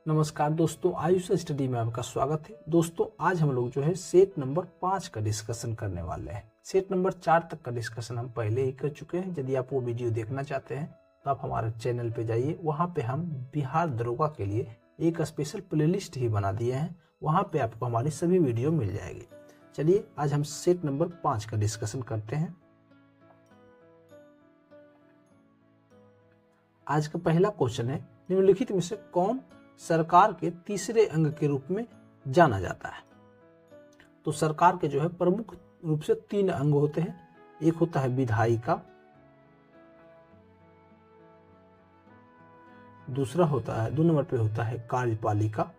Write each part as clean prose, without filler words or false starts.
नमस्कार दोस्तों, आयुष स्टडी में आपका स्वागत है। दोस्तों आज हम लोग जो है सेट नंबर 5 का डिस्कशन करने वाले हैं। सेट नंबर 4 तक का डिस्कशन हम पहले ही कर चुके हैं। यदि आप वो वीडियो देखना चाहते हैं तो आप हमारे चैनल पे जाइए, वहाँ पे हम बिहार दरोगा के लिए एक स्पेशल प्लेलिस्ट ही बना दिए हैं। वहाँ पे आपको हमारी सभी वीडियो मिल जाएगी। चलिए आज हम सेट नंबर 5 का डिस्कशन करते हैं। आज का पहला क्वेश्चन है, निम्नलिखित में से कौन सरकार के तीसरे अंग के रूप में जाना जाता है? तो सरकार के जो है प्रमुख रूप से 3 अंग होते हैं। एक होता है विधायिका, दूसरा होता है 2 नंबर पे होता है कार्यपालिका,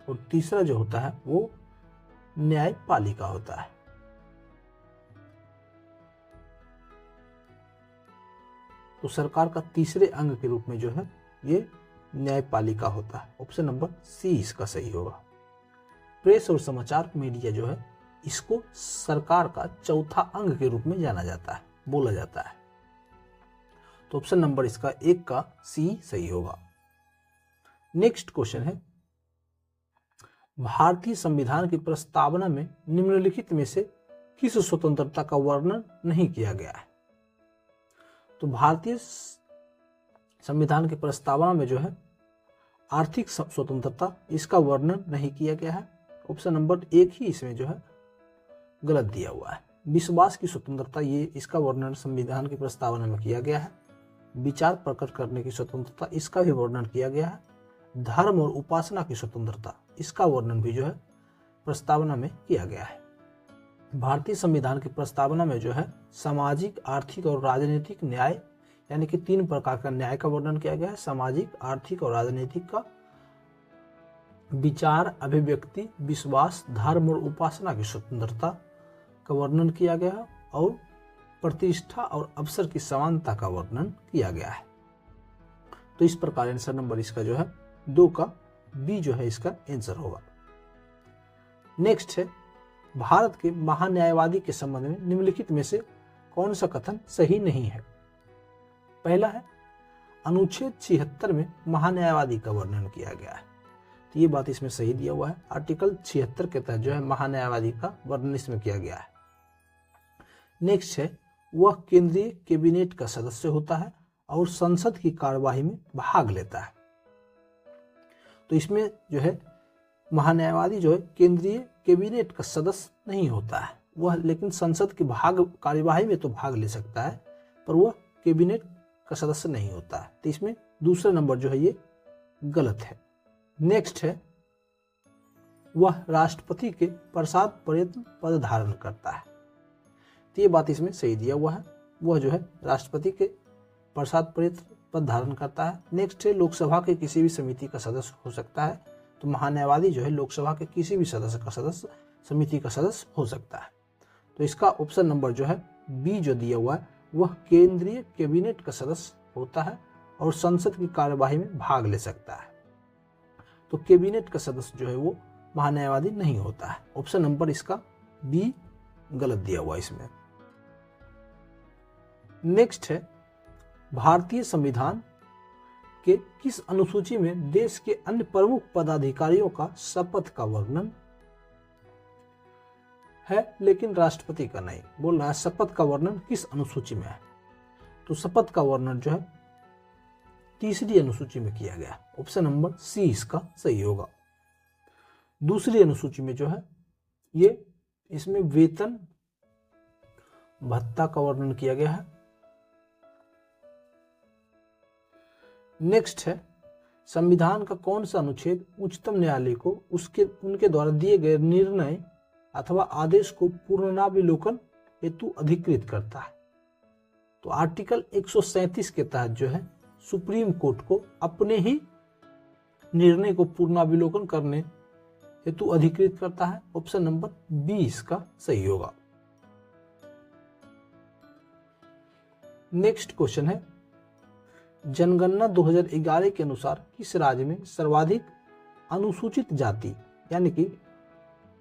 और तीसरा जो होता है वो न्यायपालिका होता है। तो सरकार का तीसरे अंग के रूप में जो है ये न्यायपालिका होता है। ऑप्शन नंबर सी इसका सही होगा। प्रेस और समाचार मीडिया जो है इसको सरकार का चौथा अंग के रूप में जाना जाता है, बोला जाता है। तो ऑप्शन नंबर इसका 1 का सी सही होगा। नेक्स्ट क्वेश्चन है, भारतीय संविधान की प्रस्तावना में निम्नलिखित में से किस स्वतंत्रता का वर्णन नहीं किया गया है? तो भारतीय संविधान की प्रस्तावना में जो है आर्थिक स्वतंत्रता इसका वर्णन नहीं किया गया है। ऑप्शन नंबर 1 ही इसमें जो है गलत दिया हुआ है। विश्वास की स्वतंत्रता ये इसका वर्णन संविधान की प्रस्तावना में किया गया है। विचार प्रकट करने की स्वतंत्रता इसका भी वर्णन किया गया है। धर्म और उपासना की स्वतंत्रता इसका वर्णन भी जो है प्रस्तावना में किया गया है। भारतीय संविधान की प्रस्तावना में जो है सामाजिक, आर्थिक और राजनीतिक न्याय यानी कि 3 प्रकार का न्याय का वर्णन किया गया है। सामाजिक, आर्थिक और राजनीतिक का, विचार, अभिव्यक्ति, विश्वास, धर्म और उपासना की स्वतंत्रता का वर्णन किया गया है, और प्रतिष्ठा और अवसर की समानता का वर्णन किया गया है। तो इस प्रकार आंसर नंबर इसका जो है 2 का बी जो है इसका आंसर होगा। नेक्स्ट है, भारत के महान्यायवादी के संबंध में निम्नलिखित में से कौन सा कथन सही नहीं है? पहला है, अनुच्छेद 76 में महान्यायवादी का वर्णन किया गया है। तो ये बात इसमें सही दिया हुआ है। आर्टिकल 76 के तहत जो है महान्यायवादी का वर्णन इसमें किया गया है। नेक्स्ट है, वह केंद्रीय कैबिनेट का सदस्य होता है और संसद की कार्यवाही में भाग लेता है। तो इसमें जो है महान्यायवादी जो है केंद्रीय कैबिनेट का सदस्य नहीं होता है, वह लेकिन संसद की कार्यवाही में तो भाग ले सकता है, पर वह कैबिनेट का सदस्य नहीं होता है। तो इसमें दूसरा नंबर जो है ये गलत है। नेक्स्ट है, वह राष्ट्रपति के प्रसाद प्रयत्न पद धारण करता है। तो ये बात इसमें सही दिया हुआ है, वह जो है राष्ट्रपति के प्रसाद प्रयत्न पद धारण करता है। नेक्स्ट है, लोकसभा के किसी भी समिति का सदस्य हो सकता है। तो महान्यायवादी जो है लोकसभा के किसी भी समिति का सदस्य हो सकता है। तो इसका ऑप्शन नंबर जो है बी जो दिया हुआ है, वह केंद्रीय कैबिनेट का सदस्य होता है और संसद की कार्यवाही में भाग ले सकता है। तो कैबिनेट का सदस्य जो है वो महान्यायवादी नहीं होता है। ऑप्शन नंबर इसका बी गलत दिया हुआ है इसमें। नेक्स्ट है, भारतीय संविधान के किस अनुसूची में देश के अन्य प्रमुख पदाधिकारियों का शपथ का वर्णन है, लेकिन राष्ट्रपति का नहीं? बोल रहा है शपथ का वर्णन किस अनुसूची में है? तो शपथ का वर्णन जो है 3री अनुसूची में किया गया। ऑप्शन नंबर सी इसका सही होगा। 2री अनुसूची में जो है ये इसमें वेतन भत्ता का वर्णन किया गया है। नेक्स्ट है, संविधान का कौन सा अनुच्छेद उच्चतम न्यायालय को उनके द्वारा दिए गए निर्णय अथवा आदेश को पुनरावलोकन हेतु अधिकृत करता है? तो आर्टिकल 137 के तहत जो है सुप्रीम कोर्ट को अपने ही निर्णय को पुनरावलोकन करने हेतु अधिकृत करता है। ऑप्शन नंबर बी इसका सही होगा। नेक्स्ट क्वेश्चन है, जनगणना 2011 के अनुसार किस राज्य में सर्वाधिक अनुसूचित जाति यानी कि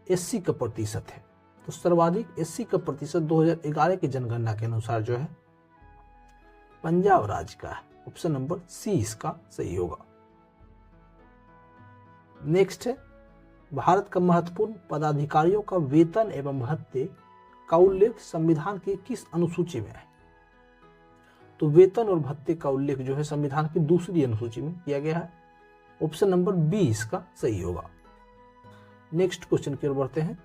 एससी का प्रतिशत है? तो सर्वाधिक एससी का प्रतिशत 2011 की जनगणना के अनुसार जो है पंजाब राज्य का है। ऑप्शन नंबर सी इसका सही होगा। नेक्स्ट है, भारत का महत्वपूर्ण पदाधिकारियों का वेतन एवं भत्ते का उल्लेख संविधान की किस अनुसूची में है? तो वेतन और भत्ते का उल्लेख जो है संविधान की दूसरी अनुसूची में किया गया है। ऑप्शन नंबर बी इसका सही होगा। नेक्स्ट क्वेश्चन की ओर बढ़ते हैं।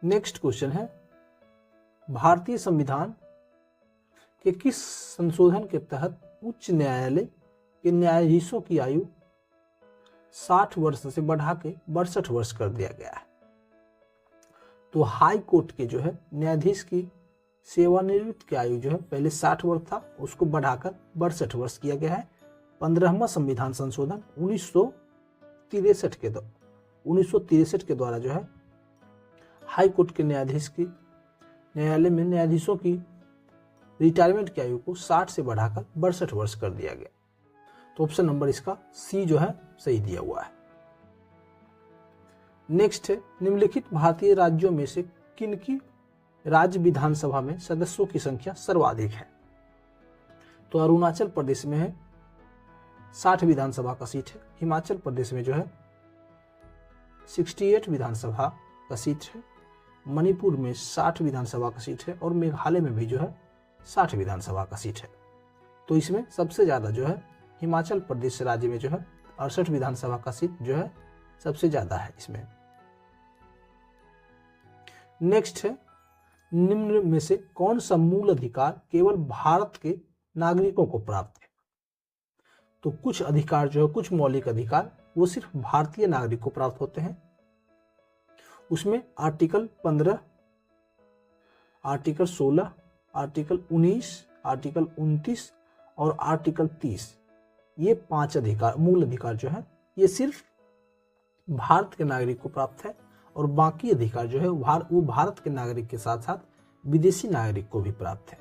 नेक्स्ट क्वेश्चन है, भारतीय संविधान के किस संशोधन के तहत उच्च न्यायालय के न्यायाधीशों की आयु 60 वर्ष से बढ़ा के 62 वर्ष कर दिया गया है? तो हाई कोर्ट के जो है न्यायाधीश की सेवानिवृत्त की आयु जो है पहले 60 वर्ष था, उसको बढ़ाकर 62 वर्ष किया गया है। 15वां संविधान संशोधन 1963 के द्वारा जो है हाई कोर्ट के न्यायाधीश की न्यायालय में न्यायाधीशों की रिटायरमेंट की आयु को 60 से बढ़ाकर 62 वर्ष कर दिया गया। तो ऑप्शन नंबर इसका सी जो है सही दिया हुआ है। नेक्स्ट है, निम्नलिखित भारतीय राज्यों में से किनकी राज्य विधानसभा में सदस्यों की संख्या सर्वाधिक है? तो अरुणाचल प्रदेश में है 60 विधानसभा का सीट है, हिमाचल प्रदेश में जो है 68 विधानसभा का सीट है, मणिपुर में 60 विधानसभा का सीट है और मेघालय में भी जो है 60 विधानसभा का सीट है। तो इसमें सबसे ज्यादा जो है हिमाचल प्रदेश राज्य में जो है 68 विधानसभा का सीट जो है सबसे ज्यादा है इसमें। नेक्स्ट है, निम्न में से कौन सा मूल अधिकार केवल भारत के नागरिकों को प्राप्त है? तो कुछ अधिकार जो है, कुछ मौलिक अधिकार वो सिर्फ भारतीय नागरिक को प्राप्त होते हैं। उसमें आर्टिकल 15, आर्टिकल 16, आर्टिकल 19, आर्टिकल 29 और आर्टिकल 30, ये 5 अधिकार, मूल अधिकार जो है ये सिर्फ भारत के नागरिक को प्राप्त है और बाकी अधिकार जो है वो भारत के नागरिक के साथ साथ विदेशी नागरिक को भी प्राप्त है।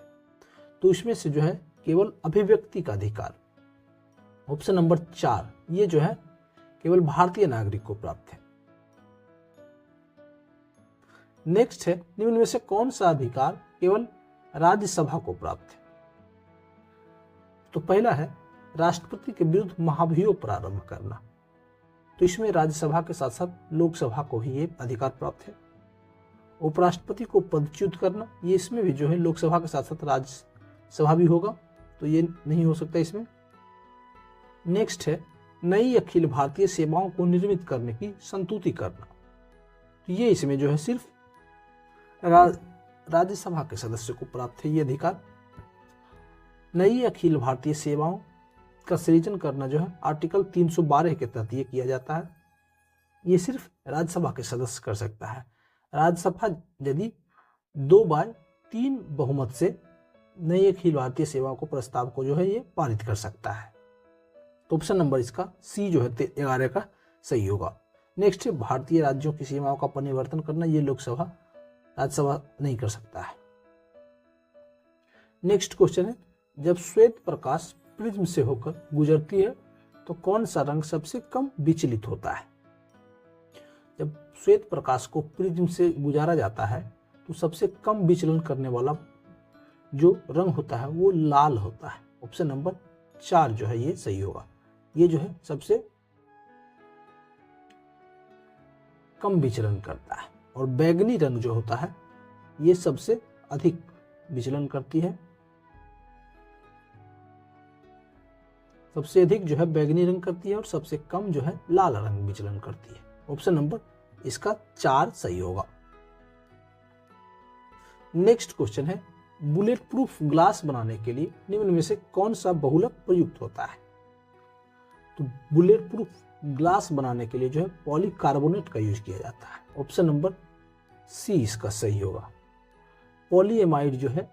तो इसमें से जो है केवल अभिव्यक्ति का अधिकार, ऑप्शन नंबर 4, ये जो है केवल भारतीय नागरिक को प्राप्त है। नेक्स्ट है, निम्न में से कौन सा अधिकार केवल राज्यसभा को प्राप्त है? तो पहला है राष्ट्रपति के विरुद्ध महाभियोग प्रारंभ करना। तो इसमें राज्यसभा के साथ साथ लोकसभा को ही ये अधिकार प्राप्त है। उपराष्ट्रपति को पदच्युत करना, ये इसमें भी जो है लोकसभा के साथ साथ राज्यसभा भी होगा, तो ये नहीं हो सकता इसमें। नेक्स्ट है, नई अखिल भारतीय सेवाओं को निर्मित करने की संतुति करना। तो ये इसमें जो है सिर्फ राज्यसभा के सदस्य को प्राप्त है ये अधिकार। नई अखिल भारतीय सेवाओं का सृजन करना जो है आर्टिकल 312 के तहत ये किया जाता है। ये सिर्फ राज्यसभा के सदस्य कर सकता है। राज्यसभा यदि 2/3 बहुमत से नई अखिल भारतीय सेवाओं को प्रस्ताव को जो है ये पारित कर सकता है। तो ऑप्शन नंबर इसका सी जो है 11 का सही होगा। नेक्स्ट है, भारतीय राज्यों की सीमाओं का परिवर्तन करना, ये लोकसभा राज्यसभा नहीं कर सकता है। नेक्स्ट क्वेश्चन है, जब श्वेत प्रकाश प्रिज्म से होकर गुजरती है तो कौन सा रंग सबसे कम विचलित होता है? जब श्वेत प्रकाश को प्रिज्म से गुजारा जाता है तो सबसे कम विचलन करने वाला जो रंग होता है वो लाल होता है। ऑप्शन नंबर 4 जो है ये सही होगा। ये जो है सबसे कम विचलन करता है और बैगनी रंग जो होता है ये सबसे अधिक विचलन करती है। सबसे अधिक जो है बैगनी रंग करती है और सबसे कम जो है लाल रंग विचलन करती है। ऑप्शन नंबर इसका 4 सही होगा। नेक्स्ट क्वेश्चन है, बुलेट प्रूफ ग्लास बनाने के लिए निम्न में से कौन सा बहुलक प्रयुक्त होता है? तो बुलेट प्रूफ ग्लास बनाने के लिए जो है पॉलीकार्बोनेट का यूज किया जाता है। ऑप्शन नंबर सी इसका सही होगा। पॉलीएमाइड जो है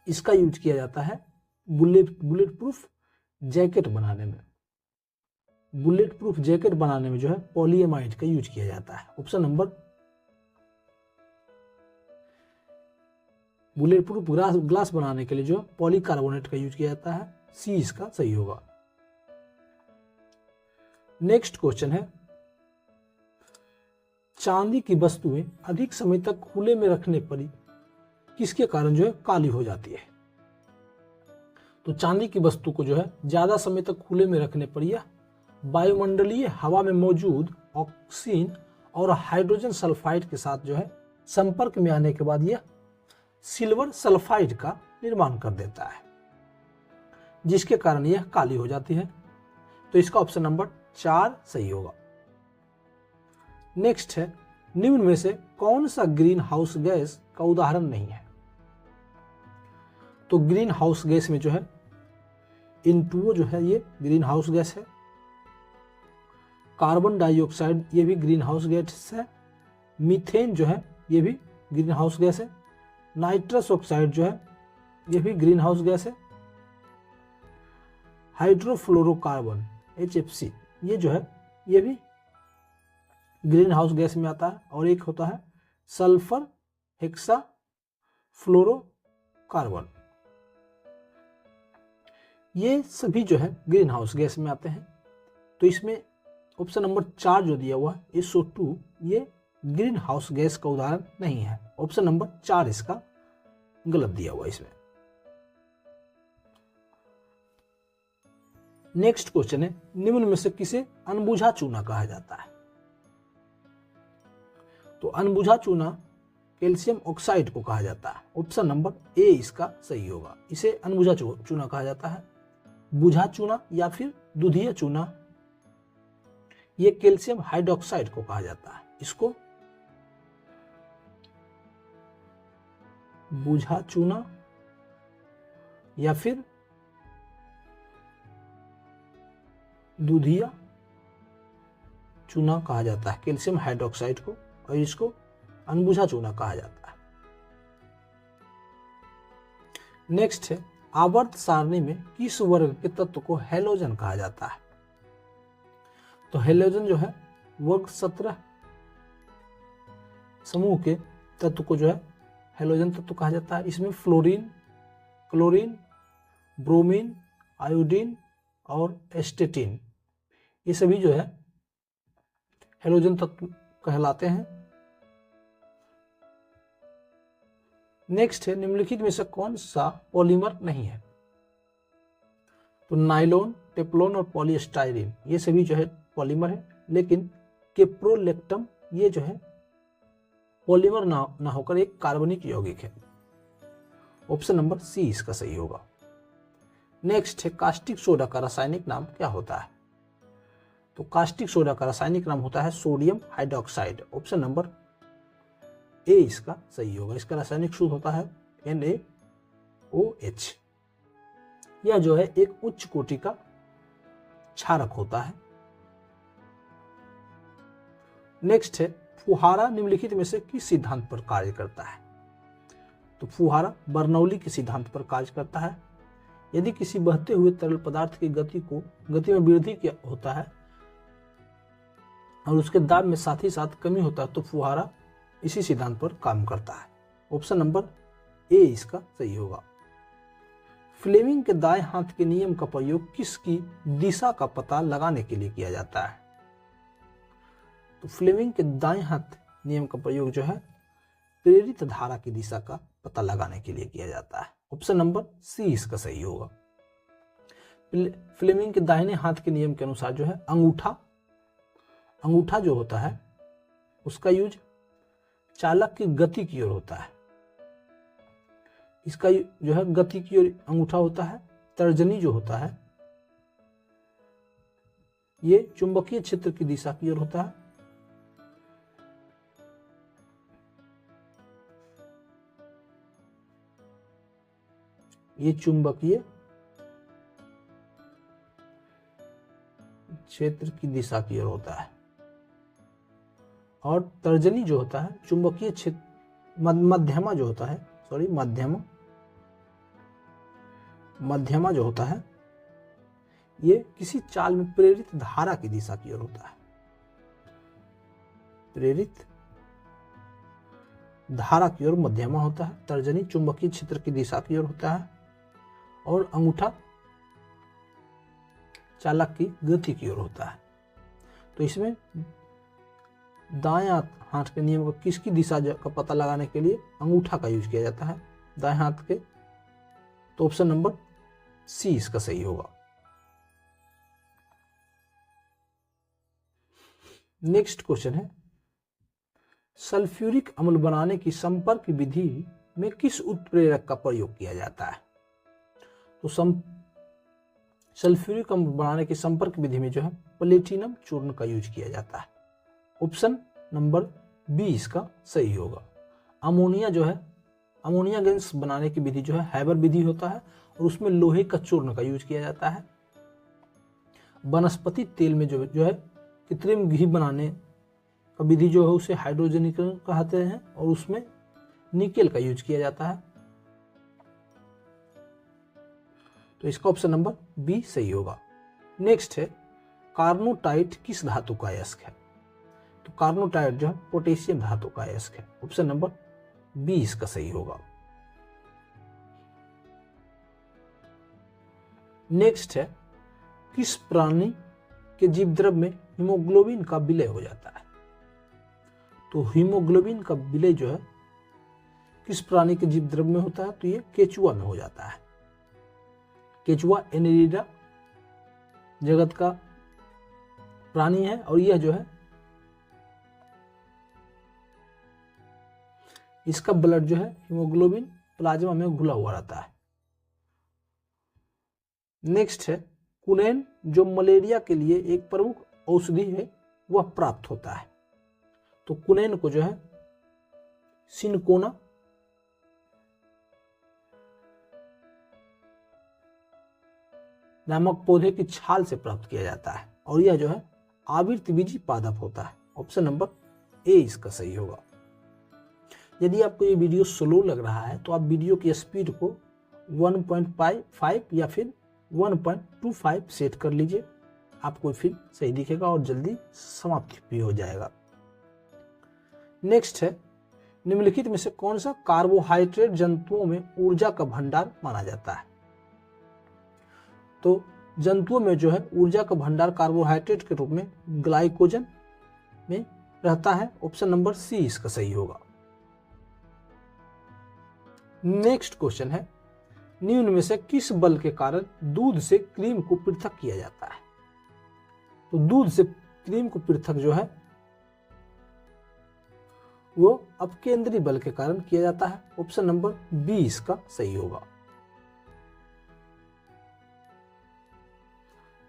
इसका यूज किया जाता है बुलेट प्रूफ जैकेट बनाने में। बुलेट प्रूफ जैकेट बनाने में जो है पॉलीएमाइड का यूज किया जाता है। Option number bullet proof glass बनाने के लिए जो पॉलीकार्बोनेट का यूज किया जाता है, सी इसका सही होगा। नेक्स्ट क्वेश्चन है, चांदी की वस्तुएं अधिक समय तक खुले में रखने पर किसके कारण जो है काली हो जाती है? तो चांदी की वस्तु को जो है ज्यादा समय तक खुले में रखने पर यह वायुमंडलीय हवा में मौजूद ऑक्सीजन और हाइड्रोजन सल्फाइड के साथ जो है संपर्क में आने के बाद यह सिल्वर सल्फाइड का निर्माण कर देता है, जिसके कारण यह काली हो जाती है। तो इसका ऑप्शन नंबर 4 सही होगा। नेक्स्ट है, निम्न में से कौन सा ग्रीन हाउस गैस का उदाहरण नहीं है? तो ग्रीन हाउस गैस में जो है N2O जो है ये ग्रीन हाउस गैस है, कार्बन डाइऑक्साइड ये भी ग्रीन हाउस गैस है, मीथेन जो है ये भी ग्रीन हाउस गैस है, नाइट्रस ऑक्साइड जो है ये भी ग्रीन हाउस गैस है, हाइड्रोफ्लोरोकार्बन HFC ये जो है ये भी ग्रीन हाउस गैस में आता है, और एक होता है सल्फर हेक्सा फ्लोरोकार्बन, ये सभी जो है ग्रीन हाउस गैस में आते हैं। तो इसमें ऑप्शन नंबर 4 जो दिया हुआ है SO2 ये ग्रीन हाउस गैस का उदाहरण नहीं है। ऑप्शन नंबर 4 इसका गलत दिया हुआ है इसमें। नेक्स्ट क्वेश्चन है, निम्न में से किसे अनबुझा चूना कहा जाता है? तो अनबुझा चूना कैल्शियम ऑक्साइड को कहा जाता है। ऑप्शन नंबर ए इसका सही होगा, इसे अनबुझा चूना कहा जाता है। बुझा चूना या फिर दुधिया चूना ये कैल्शियम हाइड्रोक्साइड को कहा जाता है। इसको बुझा चूना या फिर दुधिया चूना कहा जाता है कैल्शियम हाइड्रोक्साइड को, और इसको अनबुझा चूना कहा जाता है। नेक्स्ट है, आवर्त सारणी में किस वर्ग के तत्व को हैलोजन कहा जाता है? तो हैलोजन जो है वर्ग 17 समूह के तत्व को जो है हैलोजन तत्व कहा जाता है। इसमें फ्लोरीन, क्लोरीन, ब्रोमीन, आयोडीन और एस्टेटिन ये सभी जो है हैलोजन तत्व कहलाते हैं। नेक्स्ट है, निम्नलिखित में से कौन सा पॉलीमर नहीं है? तो नाइलॉन, टेफ्लॉन और पॉलीस्टाइरीन ये सभी जो है पॉलीमर है, लेकिन केप्रोलेक्टम ये जो है पॉलीमर ना होकर एक कार्बनिक यौगिक है। ऑप्शन नंबर सी इसका सही होगा। नेक्स्ट है, कास्टिक सोडा का रासायनिक नाम क्या होता है? तो कास्टिक सोडा का रासायनिक नाम होता है sodium hydroxide. Option number A इसका सही होगा। इसका रासायनिक सूत्र होता है NaOH। यह जो है एक उच्च कोटि का क्षारक होता है। नेक्स्ट है, फुहारा निम्नलिखित में से किस सिद्धांत पर कार्य करता है? तो फुहारा बर्नौली के सिद्धांत पर कार्य करता है। यदि किसी बहते हुए तरल पदार्थ की गति में वृद्धि होता है और उसके दाब में साथ ही साथ कमी होता है तो फुहारा इसी सिद्धांत पर काम करता है। ऑप्शन नंबर ए इसका सही होगा। फ्लेमिंग के दाएं हाथ के नियम का प्रयोग किसकी दिशा का पता लगाने के लिए किया जाता है? तो फ्लेमिंग के दाएं हाथ नियम का प्रयोग जो है प्रेरित धारा की दिशा का पता लगाने के लिए किया जाता है। ऑप्शन नंबर सी इसका सही होगा। फ्लेमिंग के दाहिने हाथ के नियम के अनुसार जो है अंगूठा जो होता है उसका यूज चालक की गति की ओर होता है। इसका जो है गति की ओर अंगूठा होता है। तर्जनी जो होता है ये चुंबकीय क्षेत्र की दिशा की ओर होता है। ये चुंबकीय क्षेत्र की दिशा की ओर होता है, और तर्जनी जो होता है चुंबकीय क्षेत्र मध्यमा जो होता है मध्यमा जो होता है ये किसी चाल में प्रेरित धारा की दिशा की ओर होता है। प्रेरित धारा की ओर मध्यमा होता है। तर्जनी चुंबकीय क्षेत्र की दिशा की ओर होता है, और अंगूठा चालक की गति की ओर होता है। तो इसमें दाएं हाथ के नियम का किसकी दिशा का पता लगाने के लिए अंगूठा का यूज किया जाता है, दाएं हाथ के। तो ऑप्शन नंबर सी इसका सही होगा। नेक्स्ट क्वेश्चन है, सल्फ्यूरिक अम्ल बनाने की संपर्क विधि में किस उत्प्रेरक का प्रयोग किया जाता है? तो सल्फ्यूरिक अम्ल बनाने की संपर्क विधि में जो है प्लेटिनम चूर्ण का यूज किया जाता है। ऑप्शन नंबर बी इसका सही होगा। अमोनिया जो है, अमोनिया गैस बनाने की विधि जो है हैबर विधि होता है और उसमें लोहे का चूर्ण का यूज किया जाता है। वनस्पति तेल में जो है कृत्रिम घी बनाने का विधि जो है उसे हाइड्रोजनीकरण कहते हैं और उसमें निकेल का यूज किया जाता है। तो इसका ऑप्शन नंबर बी सही होगा। नेक्स्ट है, कार्नोटाइट किस धातु का अयस्क है? तो कार्नोटाइट जो है पोटेशियम धातु का अयस्क है। ऑप्शन नंबर बी इसका सही होगा। नेक्स्ट है, किस प्राणी के जीवद्रव्य में हीमोग्लोबिन का विलय हो जाता है? तो हीमोग्लोबिन का विलय जो है किस प्राणी के जीवद्रव्य में होता है? तो ये केचुआ में हो जाता है। केचुआ एनेलिडा जगत का प्राणी है और यह जो है इसका ब्लड जो है हीमोग्लोबिन प्लाज्मा में घुला हुआ रहता है। नेक्स्ट है, कुनैन जो मलेरिया के लिए एक प्रमुख औषधि है वह प्राप्त होता है। तो कुनैन को जो है सिनकोना नामक पौधे की छाल से प्राप्त किया जाता है और यह जो है आवृतबीजी पादप होता है। ऑप्शन नंबर ए इसका सही होगा। यदि आपको ये वीडियो स्लो लग रहा है तो आप वीडियो की स्पीड को 1.5 या फिर 1.25 सेट कर लीजिए, आपको फिर सही दिखेगा और जल्दी समाप्त भी हो जाएगा। नेक्स्ट है, निम्नलिखित में से कौन सा कार्बोहाइड्रेट जंतुओं में ऊर्जा का भंडार माना जाता है? तो जंतुओं में जो है ऊर्जा का भंडार कार्बोहाइड्रेट के रूप में ग्लाइकोजन में रहता है। ऑप्शन नंबर सी इसका सही होगा। नेक्स्ट क्वेश्चन है, निम्न में से किस बल के कारण दूध से क्रीम को पृथक किया जाता है? तो दूध से क्रीम को पृथक जो है वो अपकेंद्री बल के कारण किया जाता है। ऑप्शन नंबर बी इसका सही होगा।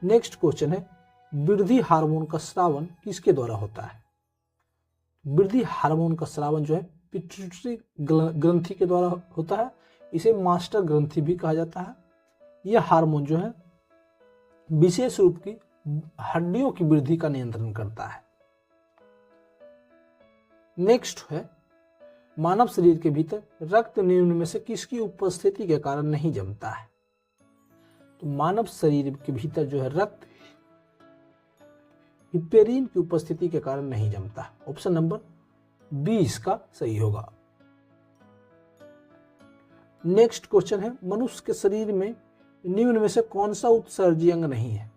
नेक्स्ट क्वेश्चन है, वृद्धि हार्मोन का स्रावन किसके द्वारा होता है? वृद्धि हार्मोन का स्रावन जो है पिट्यूटरी ग्रंथि के द्वारा होता है। इसे मास्टर ग्रंथि भी कहा जाता है। यह हार्मोन जो है विशेष रूप की हड्डियों की वृद्धि का नियंत्रण करता है। नेक्स्ट है, मानव शरीर के भीतर रक्त निम्न में से किसकी उपस्थिति के कारण नहीं जमता है? तो मानव शरीर के भीतर जो है रक्त हिपेरिन की उपस्थिति के कारण नहीं जमता। ऑप्शन नंबर बी इसका सही होगा। नेक्स्ट क्वेश्चन है, मनुष्य के शरीर में निम्न में से कौन सा उत्सर्जी अंग नहीं है?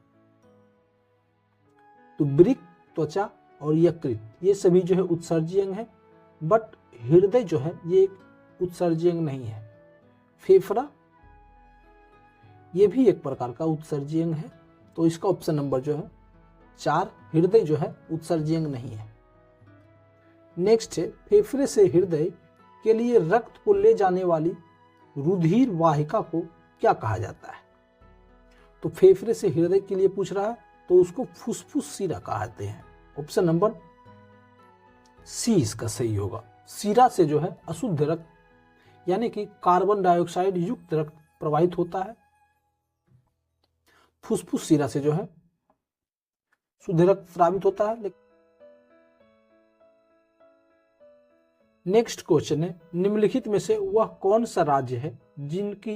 तो वृक्क, त्वचा और यकृत ये सभी जो है उत्सर्जी अंग है, बट हृदय जो है ये एक उत्सर्जी अंग नहीं है। फेफड़ा ये भी एक प्रकार का उत्सर्जी अंग है। तो इसका ऑप्शन नंबर जो है 4, हृदय जो है उत्सर्जी अंग नहीं है। नेक्स्ट है, फेफड़े से हृदय के लिए रक्त को ले जाने वाली रुधिर वाहिका को क्या कहा जाता है? तो फेफड़े से हृदय के लिए पूछ रहा है तो उसको फुफ्फुस शिरा कहते हैं। ऑप्शन नंबर सी इसका सही होगा। शिरा से जो है अशुद्ध रक्त यानी कि कार्बन डाइऑक्साइड युक्त रक्त प्रवाहित होता है। फुफ्फुस शिरा से जो है शुद्ध रक्त स्रावित होता है। नेक्स्ट क्वेश्चन है, निम्नलिखित में से वह कौन सा राज्य है जिनकी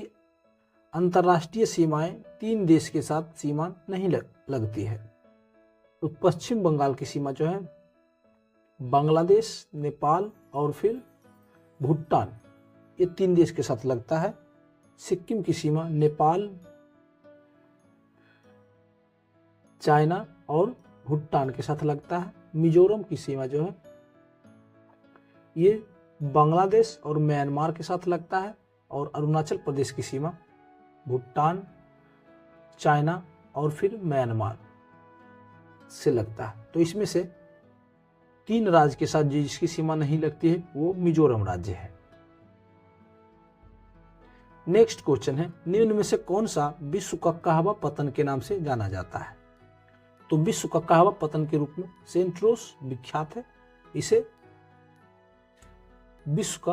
अंतर्राष्ट्रीय सीमाएं 3 देश के साथ सीमा नहीं लगती है? तो पश्चिम बंगाल की सीमा जो है बांग्लादेश, नेपाल और फिर भूटान ये 3 देश के साथ लगता है। सिक्किम की सीमा नेपाल, चाइना और भूटान के साथ लगता है। मिजोरम की सीमा जो है ये बांग्लादेश और म्यांमार के साथ लगता है। और अरुणाचल प्रदेश की सीमा भूटान, चाइना और फिर म्यांमार से लगता है। तो इसमें से 3 राज्य के साथ जिसकी सीमा नहीं लगती है वो मिजोरम राज्य है। नेक्स्ट क्वेश्चन है, निम्न में से कौन सा विश्व का कहवा पतन के नाम से जाना जाता है? तो विश्व का कहवा पतन के रूप में सेंट्रोस विख्यात है। इसे विश्व का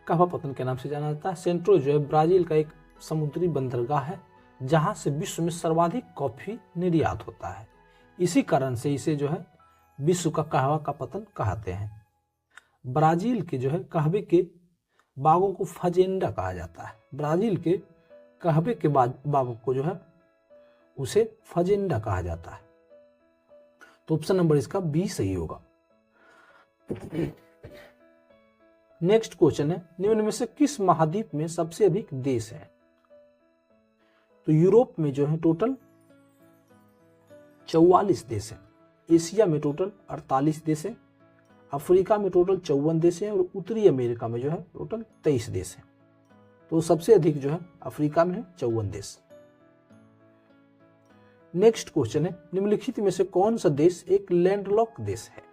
कहवा पतन के नाम से जाना जाता है। सेंट्रोस जो है ब्राजील का एक समुद्री बंदरगाह है जहां से विश्व में सर्वाधिक कॉफी निर्यात होता है। इसी कारण से इसे जो है विश्व का कहवा का पतन कहते हैं। ब्राजील के जो है कहवे के बागों को फजेंडा कहा जाता है। ब्राजील के कहवे के बागों को जो है उसे फजेंडा कहा जाता है। तो ऑप्शन नंबर इसका बी सही होगा। नेक्स्ट क्वेश्चन है, निम्न में से किस महाद्वीप में सबसे अधिक देश है? तो यूरोप में जो है टोटल 44 देश है। एशिया में टोटल 48 देश है। अफ्रीका में टोटल 54 देश है। और उत्तरी अमेरिका में जो है टोटल 23 देश है। तो सबसे अधिक जो है अफ्रीका में है 54 देश। नेक्स्ट क्वेश्चन है, निम्नलिखित में से कौन सा देश एक लैंडलॉक देश है?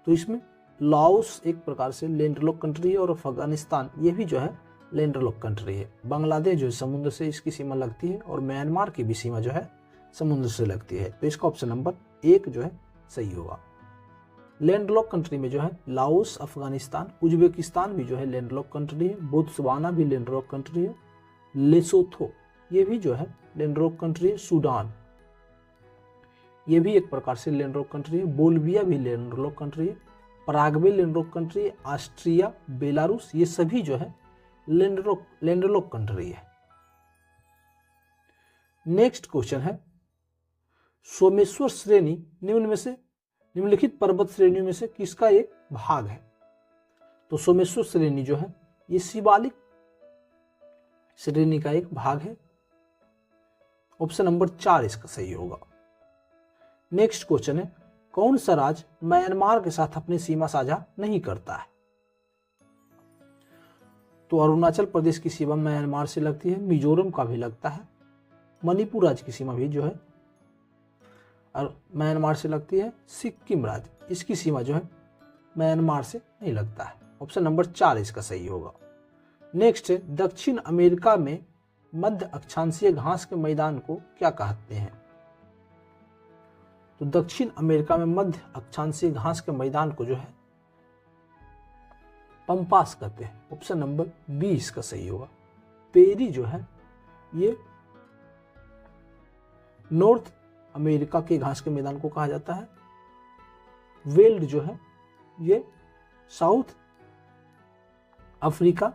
तो इसमें लाओस एक प्रकार से लैंडलॉक कंट्री है और अफगानिस्तान ये भी जो है लैंडलॉक कंट्री है। बांग्लादेश जो है समुद्र से इसकी सीमा लगती है और म्यांमार की भी सीमा जो है समुद्र से लगती है। तो इसका ऑप्शन नंबर 1 जो है सही होगा। लैंडलॉक कंट्री में जो है लाओस, अफगानिस्तान, उज्बेकिस्तान भी जो है लैंडलॉक कंट्री है। बोत्सवाना भी लैंडलॉक कंट्री है। लेसोथो ये भी जो है लैंडलॉक कंट्री है। सूडान ये भी एक प्रकार से लैंडलॉक कंट्री है। बोल्विया भी लैंडलॉक कंट्री है। पराग्वे लैंडलॉक कंट्री है। ऑस्ट्रिया, बेलारूस ये सभी जो है लैंडलॉक कंट्री है। नेक्स्ट क्वेश्चन है, सोमेश्वर श्रेणी निम्नलिखित पर्वत श्रेणियों में से किसका एक भाग है? तो सोमेश्वर श्रेणी जो है ये शिवालिक श्रेणी का एक भाग है। ऑप्शन नंबर 4 इसका सही होगा। नेक्स्ट क्वेश्चन है, कौन सा राज्य म्यांमार के साथ अपनी सीमा साझा नहीं करता है? तो अरुणाचल प्रदेश की सीमा म्यांमार से लगती है। मिजोरम का भी लगता है। मणिपुर राज्य की सीमा भी जो है और म्यांमार से लगती है। सिक्किम राज्य इसकी सीमा जो है म्यांमार से नहीं लगता है। ऑप्शन नंबर 4 इसका सही होगा। नेक्स्ट है, दक्षिण अमेरिका में मध्य अक्षांशीय घास के मैदान को क्या कहते हैं? तो दक्षिण अमेरिका में मध्य अक्षांशीय घास के मैदान को जो है पंपास कहते हैं। ऑप्शन नंबर 20 का सही होगा। पेरी जो है ये नॉर्थ अमेरिका के घास के मैदान को कहा जाता है। वेल्ड जो है ये साउथ अफ्रीका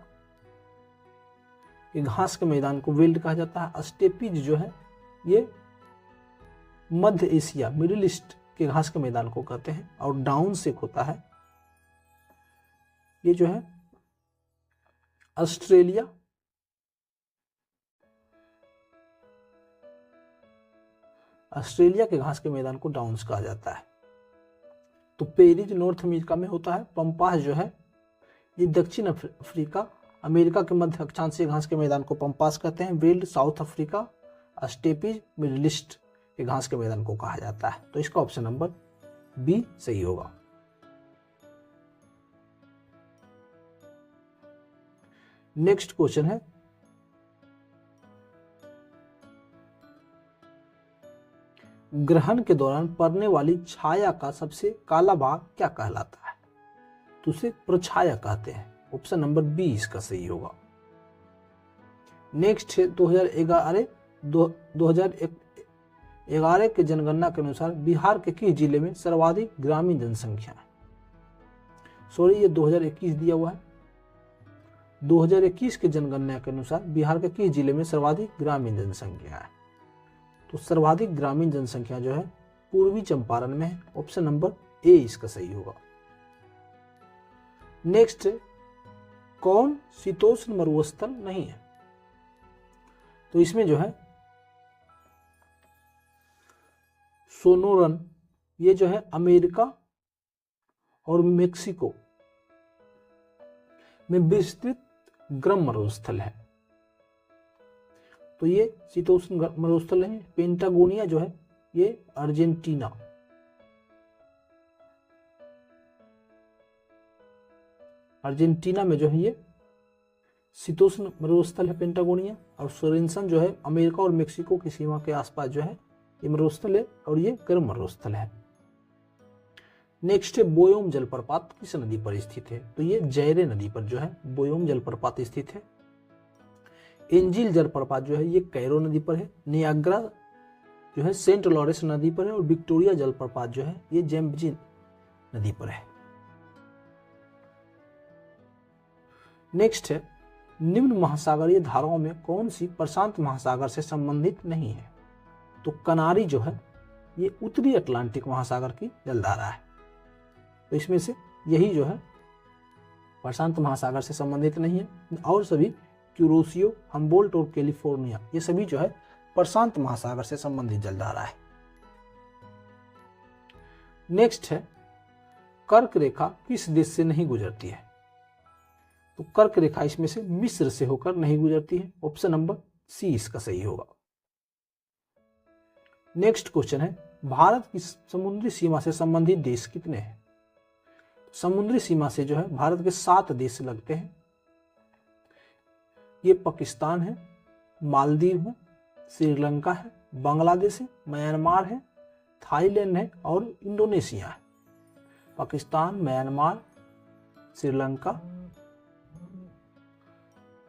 के घास के मैदान को वेल्ड कहा जाता है। स्टेपीज जो है ये मध्य एशिया, मिडिल ईस्ट के घास के मैदान को कहते हैं। और डाउन सेक होता है ये जो है ऑस्ट्रेलिया, ऑस्ट्रेलिया के घास के मैदान को डाउन्स कहा जाता है। तो पेरिज नॉर्थ अमेरिका में होता है। पंपास जो है ये दक्षिण अफ्रीका, अमेरिका के मध्य अक्षांशीय घास के मैदान को पंपास कहते हैं। Veld South Africa, steppes middle east के घास के मैदान को कहा जाता है। तो इसका ऑप्शन नंबर बी सही होगा। नेक्स्ट क्वेश्चन है, ग्रहण के दौरान पड़ने वाली छाया का सबसे काला भाग क्या कहलाता है? तो उसे प्रछाया कहते हैं। ऑप्शन नंबर 20 का सही होगा। नेक्स्ट है 2011 के जनगणना के अनुसार बिहार के किस जिले में सर्वाधिक ग्रामीण जनसंख्या है? सॉरी ये 2021 दिया हुआ है। 2021 के जनगणना के अनुसार बिहार के किस जिले में सर्वाधिक ग्रामीण जनसंख्या है? तो सर्वाधिक ग्रामीण जनसंख्या जो है पूर्वी चंपारण में है। ऑप्शन नंबर ए इसका सही होगा। नेक्स्ट, कौन शीतोष्ण मरुस्थल नहीं है? तो इसमें जो है सोनोरन, ये जो है अमेरिका और मेक्सिको में विस्तृत गर्म मरुस्थल है। तो ये शीतोष्ण मरुस्थल है। पेंटागोनिया जो है ये अर्जेंटीना, अर्जेंटीना में जो है ये शीतोष्ण मरुस्थल है पेंटागोनिया। और सोरेन्सन जो है अमेरिका और मेक्सिको की सीमा के आसपास जो है ये मरुस्थल है और ये गर्म मरुस्थल है। नेक्स्ट है बोयोम जलप्रपात किस नदी पर स्थित है? तो ये जैरे नदी पर जो है बोयोम जलप्रपात स्थित है। एंजिल जलप्रपात जो है ये कैरो नदी पर है। नियाग्रा जो है सेंट लॉरेंस नदी पर है। और विक्टोरिया जलप्रपात जो है ये जेम्बजी नदी पर है। नेक्स्ट है निम्न महासागरीय धाराओं में कौन सी प्रशांत महासागर से संबंधित नहीं है? तो कनारी जो है ये उत्तरी अटलांटिक महासागर की जलधारा है। तो इसमें से यही जो है प्रशांत महासागर से संबंधित नहीं है। और सभी क्यूरोसियो, हम्बोल्ट और कैलिफोर्निया ये सभी जो है प्रशांत महासागर से संबंधित जलधारा है। नेक्स्ट है कर्क रेखा किस देश से नहीं गुजरती है? तो कर्क रेखा इसमें से मिस्र से होकर नहीं गुजरती है। ऑप्शन नंबर सी इसका सही होगा। नेक्स्ट क्वेश्चन है भारत की समुद्री सीमा से संबंधित देश कितने हैं? समुद्री सीमा से जो है भारत के 7 देश लगते हैं। ये पाकिस्तान है, मालदीव है, श्रीलंका है, बांग्लादेश है, म्यांमार है, थाईलैंड है और इंडोनेशिया है। पाकिस्तान, म्यांमार, श्रीलंका,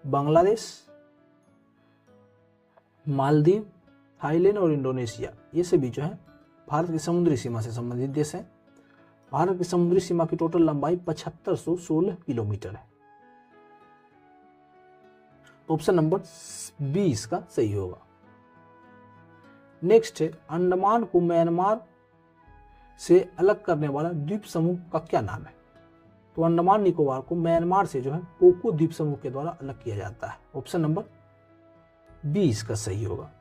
बांग्लादेश, मालदीव, थाईलैंड और इंडोनेशिया ये सभी जो है भारत की समुद्री सीमा से संबंधित देश हैं। भारत की समुद्री सीमा की टोटल लंबाई 7516 किलोमीटर है। ऑप्शन नंबर बी इसका सही होगा। नेक्स्ट है अंडमान को म्यांमार से अलग करने वाला द्वीप समूह का क्या नाम है? तो अंडमान निकोबार को म्यांमार से जो है कोको द्वीप समूह के द्वारा अलग किया जाता है। ऑप्शन नंबर बी इसका सही होगा।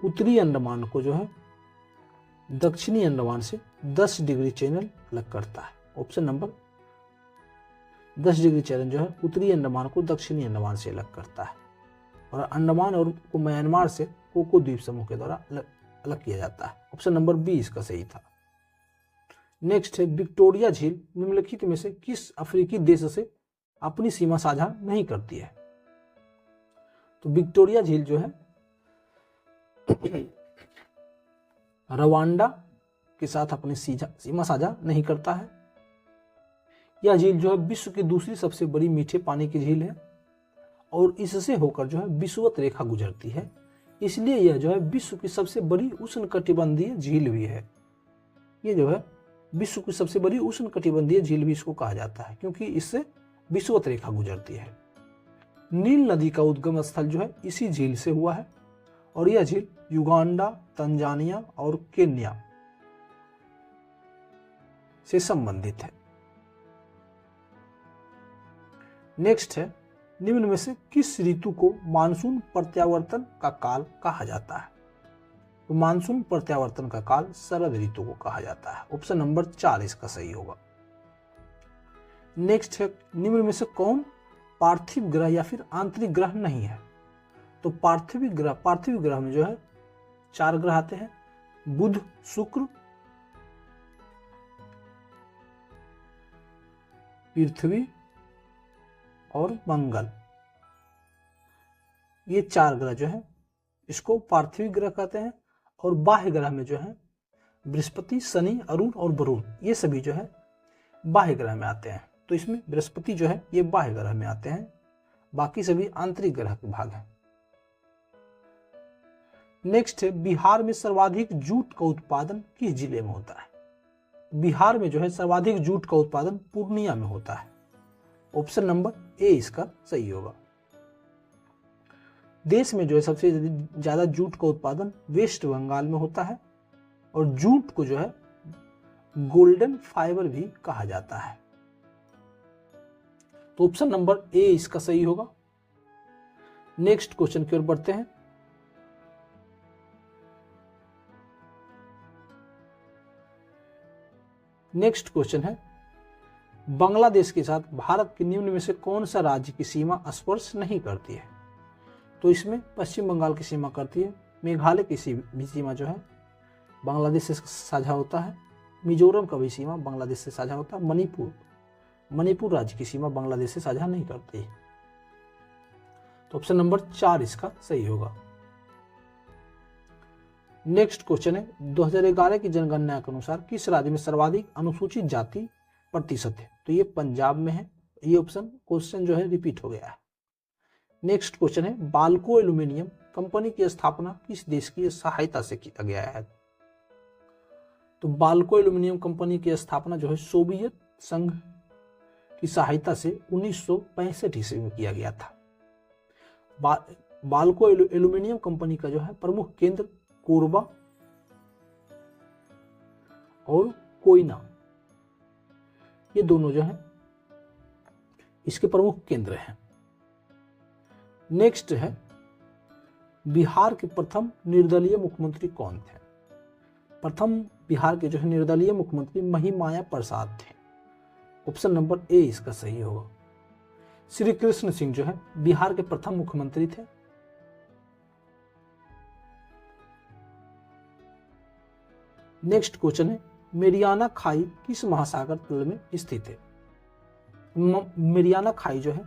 उत्तरी अंडमान को जो है दक्षिणी अंडमान से 10 डिग्री चैनल अलग करता है। ऑप्शन नंबर 10 डिग्री चैनल जो है उत्तरी अंडमान को दक्षिणी अंडमान से अलग करता है। और अंडमान और को म्यांमार से कोको द्वीप समूह के द्वारा अलग किया जाता है। ऑप्शन नंबर बी इसका सही था। नेक्स्ट है विक्टोरिया झील निम्नलिखित में से किस अफ्रीकी देश से अपनी सीमा साझा नहीं करती है? तो विक्टोरिया झील जो है रवांडा के साथ अपनी सीमा साझा नहीं करता है। यह झील जो है विश्व की दूसरी सबसे बड़ी मीठे पानी की झील है और इससे होकर जो है विषुवत रेखा गुजरती है। इसलिए यह जो है विश्व की सबसे बड़ी उष्णकटिबंधीय झील भी है। ये जो है विश्व की सबसे बड़ी उष्णकटिबंधीय झील भी इसको कहा जाता है क्योंकि इससे विषुवत रेखा गुजरती है। नील नदी का उद्गम स्थल जो है इसी झील से हुआ है और यह झील युगांडा, तंजानिया और केन्या से संबंधित है। नेक्स्ट है निम्न में से किस ऋतु को मानसून प्रत्यावर्तन का काल कहा जाता है? तो मानसून प्रत्यावर्तन का काल शरद ऋतु को कहा जाता है। ऑप्शन नंबर 4 इसका सही होगा। नेक्स्ट है निम्न में से कौन पार्थिव ग्रह या फिर आंतरिक ग्रह नहीं है? तो पार्थिव ग्रह में जो है 4 ग्रह आते हैं, बुध, शुक्र, पृथ्वी और मंगल। ये 4 ग्रह जो है इसको पार्थिव ग्रह कहते हैं। और बाह्य ग्रह में जो है बृहस्पति, शनि, अरुण और वरुण ये सभी जो है बाह्य ग्रह में आते हैं। तो इसमें बृहस्पति जो है ये बाह्य ग्रह में आते हैं, बाकी सभी आंतरिक ग्रह के भाग हैं। नेक्स्ट है बिहार में सर्वाधिक जूट का उत्पादन किस जिले में होता है? बिहार में जो है सर्वाधिक जूट का उत्पादन पूर्णिया में होता है। ऑप्शन नंबर ए इसका सही होगा। देश में जो है सबसे ज्यादा जूट का उत्पादन वेस्ट बंगाल में होता है और जूट को जो है गोल्डन फाइबर भी कहा जाता है। तो ऑप्शन नंबर ए इसका सही होगा। नेक्स्ट क्वेश्चन की ओर बढ़ते हैं। नेक्स्ट क्वेश्चन है, बांग्लादेश के साथ भारत के निम्न में से कौन सा राज्य की सीमा स्पर्श नहीं करती है? तो इसमें पश्चिम बंगाल की सीमा करती है, मेघालय की भी सीमा जो है बांग्लादेश से साझा होता है, मिजोरम का भी सीमा बांग्लादेश से साझा होता है, मणिपुर राज्य की सीमा बांग्लादेश से साझा नहीं करती है। तो ऑप्शन नंबर 4 इसका सही होगा। नेक्स्ट क्वेश्चन है, 2011 की जनगणना के अनुसार किस राज्य में सर्वाधिक अनुसूचित जाति प्रतिशत है? तो ये पंजाब में है। ये क्वेश्चन जो है रिपीट हो गया है। नेक्स्ट क्वेश्चन है, बाल्को एल्यूमिनियम कंपनी की स्थापना किस देश की सहायता से किया गया है? तो बाल्को एल्यूमिनियम कंपनी की स्थापना जो है सोवियत संघ की सहायता से 1965 ईस्वी में किया गया था। बाल्को एल्यूमिनियम कंपनी का जो है प्रमुख केंद्र कोरबा और कोयना, ये दोनों जो है इसके प्रमुख केंद्र हैं। नेक्स्ट है, बिहार के प्रथम निर्दलीय मुख्यमंत्री कौन थे? प्रथम बिहार के जो है निर्दलीय मुख्यमंत्री महिमाया प्रसाद थे। ऑप्शन नंबर ए इसका सही होगा। श्री कृष्ण सिंह जो है बिहार के प्रथम मुख्यमंत्री थे। नेक्स्ट क्वेश्चन है, मेरियाना खाई किस महासागर तल में स्थित है? मेरियाना खाई जो है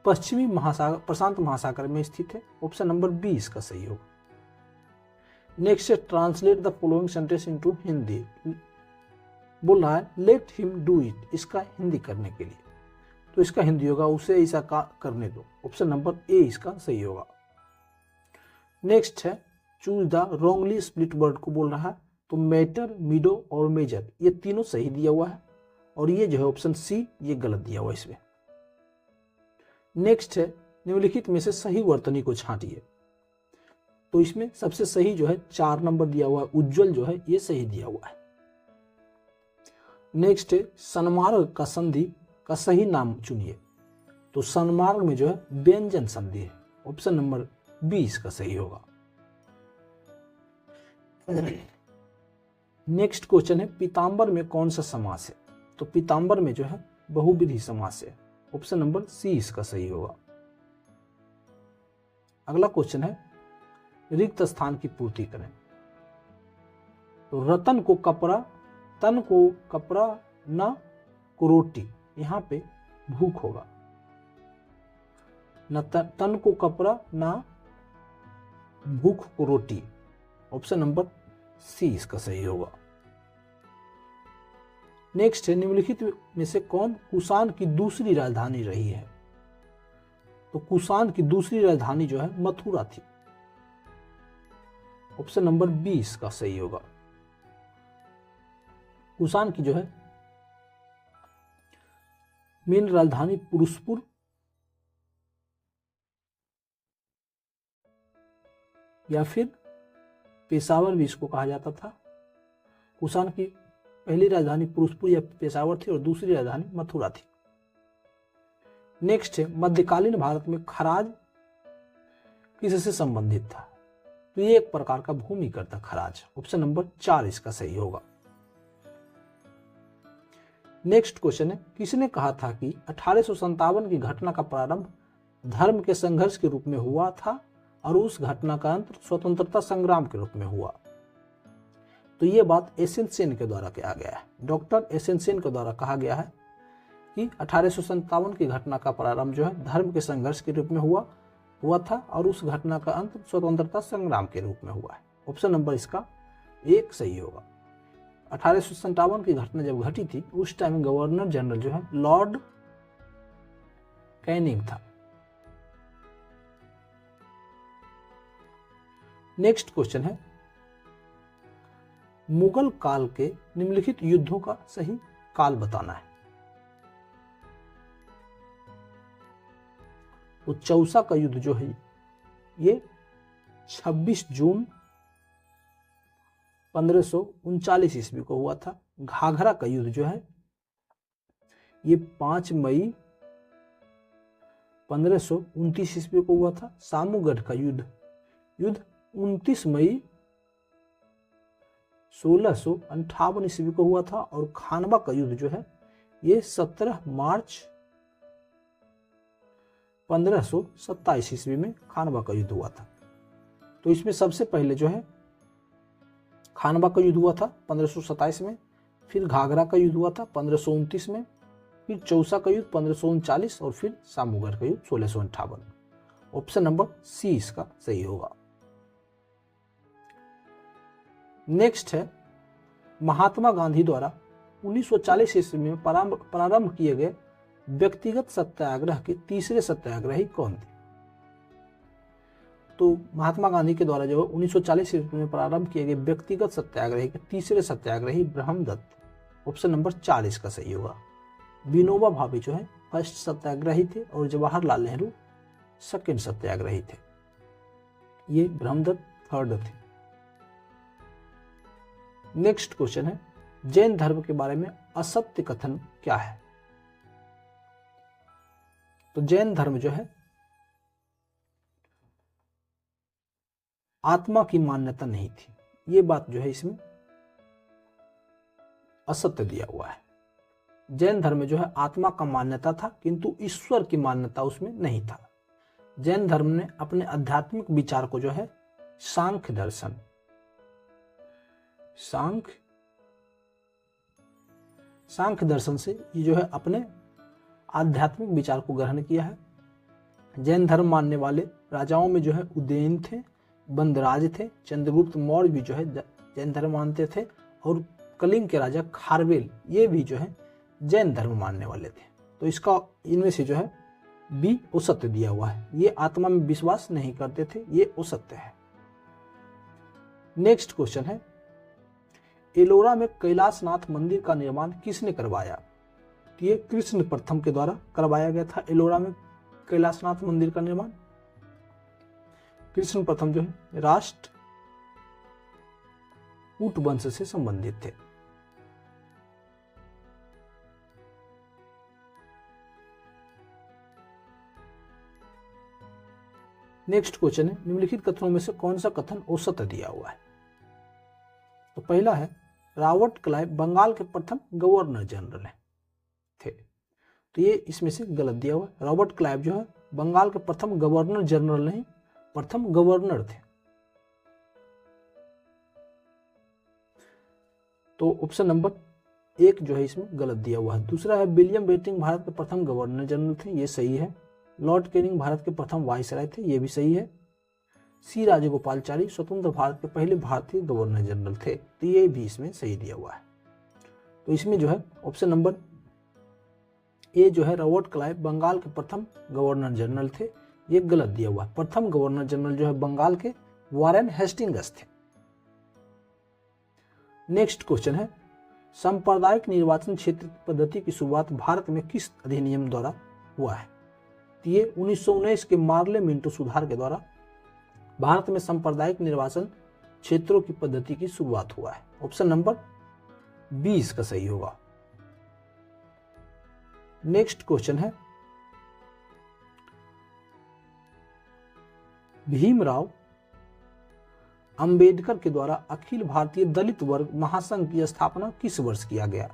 पश्चिमी महासागर प्रशांत महासागर में स्थित है। ऑप्शन नंबर बी इसका सही होगा। नेक्स्ट है, translate the following sentence into Hindi. बोल रहा है लेट हिम डू इट, इसका हिंदी करने के लिए। तो इसका हिंदी होगा उसे ऐसा करने दो। ऑप्शन नंबर ए इसका सही होगा। नेक्स्ट है, choose the wrongly split word को बोल रहा है। तो मैटर, मिडो और मेजर ये तीनों सही दिया हुआ है और ये जो है ऑप्शन सी ये गलत दिया हुआ है इसमें। नेक्स्ट है, निम्नलिखित में से सही वर्तनी को छांटिए। तो इसमें सबसे सही जो है 4 नंबर दिया हुआ है, उज्जवल जो है ये सही दिया हुआ है। नेक्स्ट है, सन्मार्ग का संधि का सही नाम चुनिए। तो सन्मार्ग में जो है व्यंजन संधि है। ऑप्शन नंबर बी इसका सही होगा। नेक्स्ट क्वेश्चन है, पीताम्बर में कौन सा समास है? तो पीताम्बर में जो है बहुविधि समास है। ऑप्शन नंबर सी इसका सही होगा। अगला क्वेश्चन है, रिक्त स्थान की पूर्ति करें। तो रतन को कपड़ा, तन को कपड़ा, न को रोटी, यहां पे भूख होगा। न तन को कपड़ा, न भूख को रोटी। ऑप्शन नंबर सी इसका सही होगा। नेक्स्ट है, निम्नलिखित में से कौन कुषाण की दूसरी राजधानी रही है? तो कुषाण की दूसरी राजधानी जो है मथुरा थी। ऑप्शन नंबर बी इसका सही होगा। कुषाण की जो है मेन राजधानी पुरुषपुर या फिर पेशावर भी इसको कहा जाता था। कुषाण की पहली राजधानी पुरुषपुर या पेशावर थी और दूसरी राजधानी मथुरा थी। नेक्स्ट है, मध्यकालीन भारत में खराज किससे संबंधित था? तो ये एक प्रकार का भूमि कर था खराज। ऑप्शन नंबर 4 इसका सही होगा। नेक्स्ट क्वेश्चन है, किसने कहा था कि 1857 की घटना का प्रारंभ धर्म के संघर्ष के रूप में हुआ था और उस घटना का अंत स्वतंत्रता संग्राम के रूप में हुआ? तो ये बात एस.एन. सेन के द्वारा किया गया है। Doctor SN. सेन के द्वारा कहा गया है कि 1857 की घटना का प्रारंभ जो है धर्म के संघर्ष के रूप में हुआ था और उस घटना का अंत स्वतंत्रता संग्राम के रूप में हुआ है। ऑप्शन नंबर इसका 1 सही होगा। 1857 की घटना जब घटी थी उस टाइम गवर्नर जनरल जो है लॉर्ड कैनिंग था। नेक्स्ट क्वेश्चन है, मुगल काल के निम्नलिखित युद्धों का सही काल बताना है। तो चौसा का युद्ध जो है ये 26 जून 1539 ईस्वी को हुआ था। घाघरा का युद्ध जो है ये 5 मई 1529 ईस्वी को हुआ था। सामूगढ़ का युद्ध 29 मई 1658 ईस्वी को हुआ था। और खानवा का युद्ध जो है ये 17 मार्च 1527 ईस्वी में खानवा का युद्ध हुआ था। तो इसमें सबसे पहले जो है खानवा का युद्ध हुआ था 1527 में, फिर घाघरा का युद्ध हुआ था 1529 में, फिर चौसा का युद्ध 1539 और फिर सामूगढ़ का युद्ध 1658। ऑप्शन नंबर सी इसका सही होगा। नेक्स्ट है महात्मा गांधी द्वारा 1940 ईस्वी में प्रारंभ किए गए व्यक्तिगत सत्याग्रह के तीसरे सत्याग्रही कौन थे? तो महात्मा गांधी के द्वारा जो 1940 ईस्वी में प्रारंभ किए गए व्यक्तिगत सत्याग्रही के तीसरे सत्याग्रही ब्रह्मदत्त। ऑप्शन नंबर 4 इसका सही होगा। विनोबा भावे जो है फर्स्ट सत्याग्रही थे और जवाहरलाल नेहरू सेकंड सत्याग्रही थे। ये ब्रह्मदत्त थर्ड थे। नेक्स्ट क्वेश्चन है जैन धर्म के बारे में असत्य कथन क्या है? तो जैन धर्म जो है आत्मा की मान्यता नहीं थी, ये बात जो है इसमें असत्य दिया हुआ है। जैन धर्म में जो है आत्मा का मान्यता था किंतु ईश्वर की मान्यता उसमें नहीं था। जैन धर्म ने अपने आध्यात्मिक विचार को जो है सांख्य दर्शन से ये जो है अपने आध्यात्मिक विचार को ग्रहण किया है। जैन धर्म मानने वाले राजाओं में जो है उदयन थे, बंदराज थे, चंद्रगुप्त मौर्य भी जो है जैन धर्म मानते थे, और कलिंग के राजा खारवेल ये भी जो है जैन धर्म मानने वाले थे। तो इसका इनमें से जो है बी असत्य दिया हुआ है। ये आत्मा में विश्वास नहीं करते थे, ये असत्य है। नेक्स्ट क्वेश्चन है एलोरा में कैलाशनाथ मंदिर का निर्माण किसने करवाया? तो ये कृष्ण प्रथम के द्वारा करवाया गया था। एलोरा में कैलाशनाथ मंदिर का निर्माण कृष्ण प्रथम जो है राष्ट्रकूट वंश से संबंधित थे। नेक्स्ट क्वेश्चन है निम्नलिखित कथनों में से कौन सा कथन असत्य दिया हुआ है? तो पहला है रॉबर्ट क्लाइव बंगाल के प्रथम गवर्नर जनरल थे। तो ये इसमें से गलत दिया हुआ है। रॉबर्ट क्लाइव जो है बंगाल के प्रथम गवर्नर जनरल नहीं, प्रथम गवर्नर थे। तो ऑप्शन नंबर 1 जो है इसमें गलत दिया हुआ है। दूसरा है विलियम बेंटिंक भारत के प्रथम गवर्नर जनरल थे, ये सही है। लॉर्ड कैनिंग भारत के प्रथम वायसराय थे, ये भी सही है। सी राजगोपालचारी स्वतंत्र भारत के पहले भारतीय गवर्नर जनरल थे, तो ये भी इसमें सही दिया हुआ है। तो इसमें जो है ऑप्शन नंबर ए जो है रॉबर्ट क्लाइव बंगाल के प्रथम गवर्नर जनरल थे, ये गलत दिया हुआ है। प्रथम गवर्नर जनरल जो है बंगाल के वारेन हेस्टिंग्स थे। नेक्स्ट क्वेश्चन है सांप्रदायिक निर्वाचन क्षेत्र पद्धति की शुरुआत भारत में किस अधिनियम द्वारा हुआ है? तो ये 1919 के मार्ले मिंटो सुधार के द्वारा भारत में सांप्रदायिक निर्वाचन क्षेत्रों की पद्धति की शुरुआत हुआ है। ऑप्शन नंबर 20 का सही होगा। नेक्स्ट क्वेश्चन है भीमराव अंबेडकर के द्वारा अखिल भारतीय दलित वर्ग महासंघ की स्थापना किस वर्ष किया गया?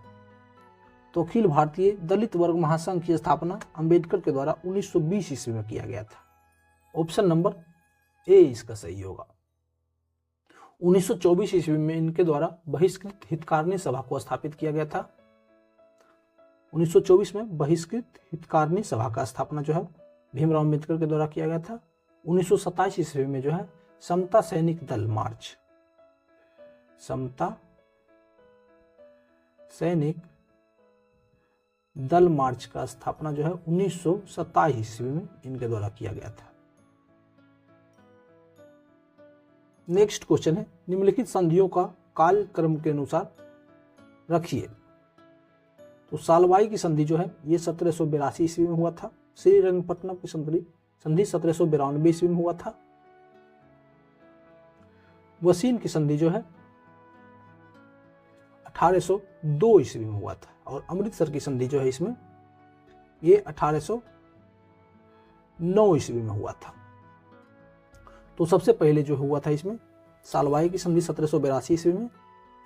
तो अखिल भारतीय दलित वर्ग महासंघ की स्थापना अंबेडकर के द्वारा 1920 ईस्वी में किया गया था। ऑप्शन नंबर ए इसका सही होगा। 1924 ईस्वी में इनके द्वारा बहिष्कृत हितकारिणी सभा को स्थापित किया गया था। 1924 में बहिष्कृत हितकारिणी सभा का स्थापना जो है भीमराव अंबेडकर के द्वारा किया गया था। 1927 ईस्वी में जो है समता सैनिक दल मार्च, समता सैनिक दल मार्च का स्थापना जो है 1927 ईस्वी में इनके द्वारा किया गया था। नेक्स्ट क्वेश्चन है निम्नलिखित संधियों का कालक्रम के अनुसार रखिए। तो सालवाई की संधि जो है ये 1782 ईस्वी में हुआ था। श्रीरंगपट्टनम की संधि 1792 ईस्वी में हुआ था। वसीन की संधि जो है 1802 ईस्वी में हुआ था। और अमृतसर की संधि जो है इसमें ये 1809 ईस्वी में हुआ था। तो सबसे पहले जो हुआ था इसमें सालवाई की संधि 1782 ईस्वी में,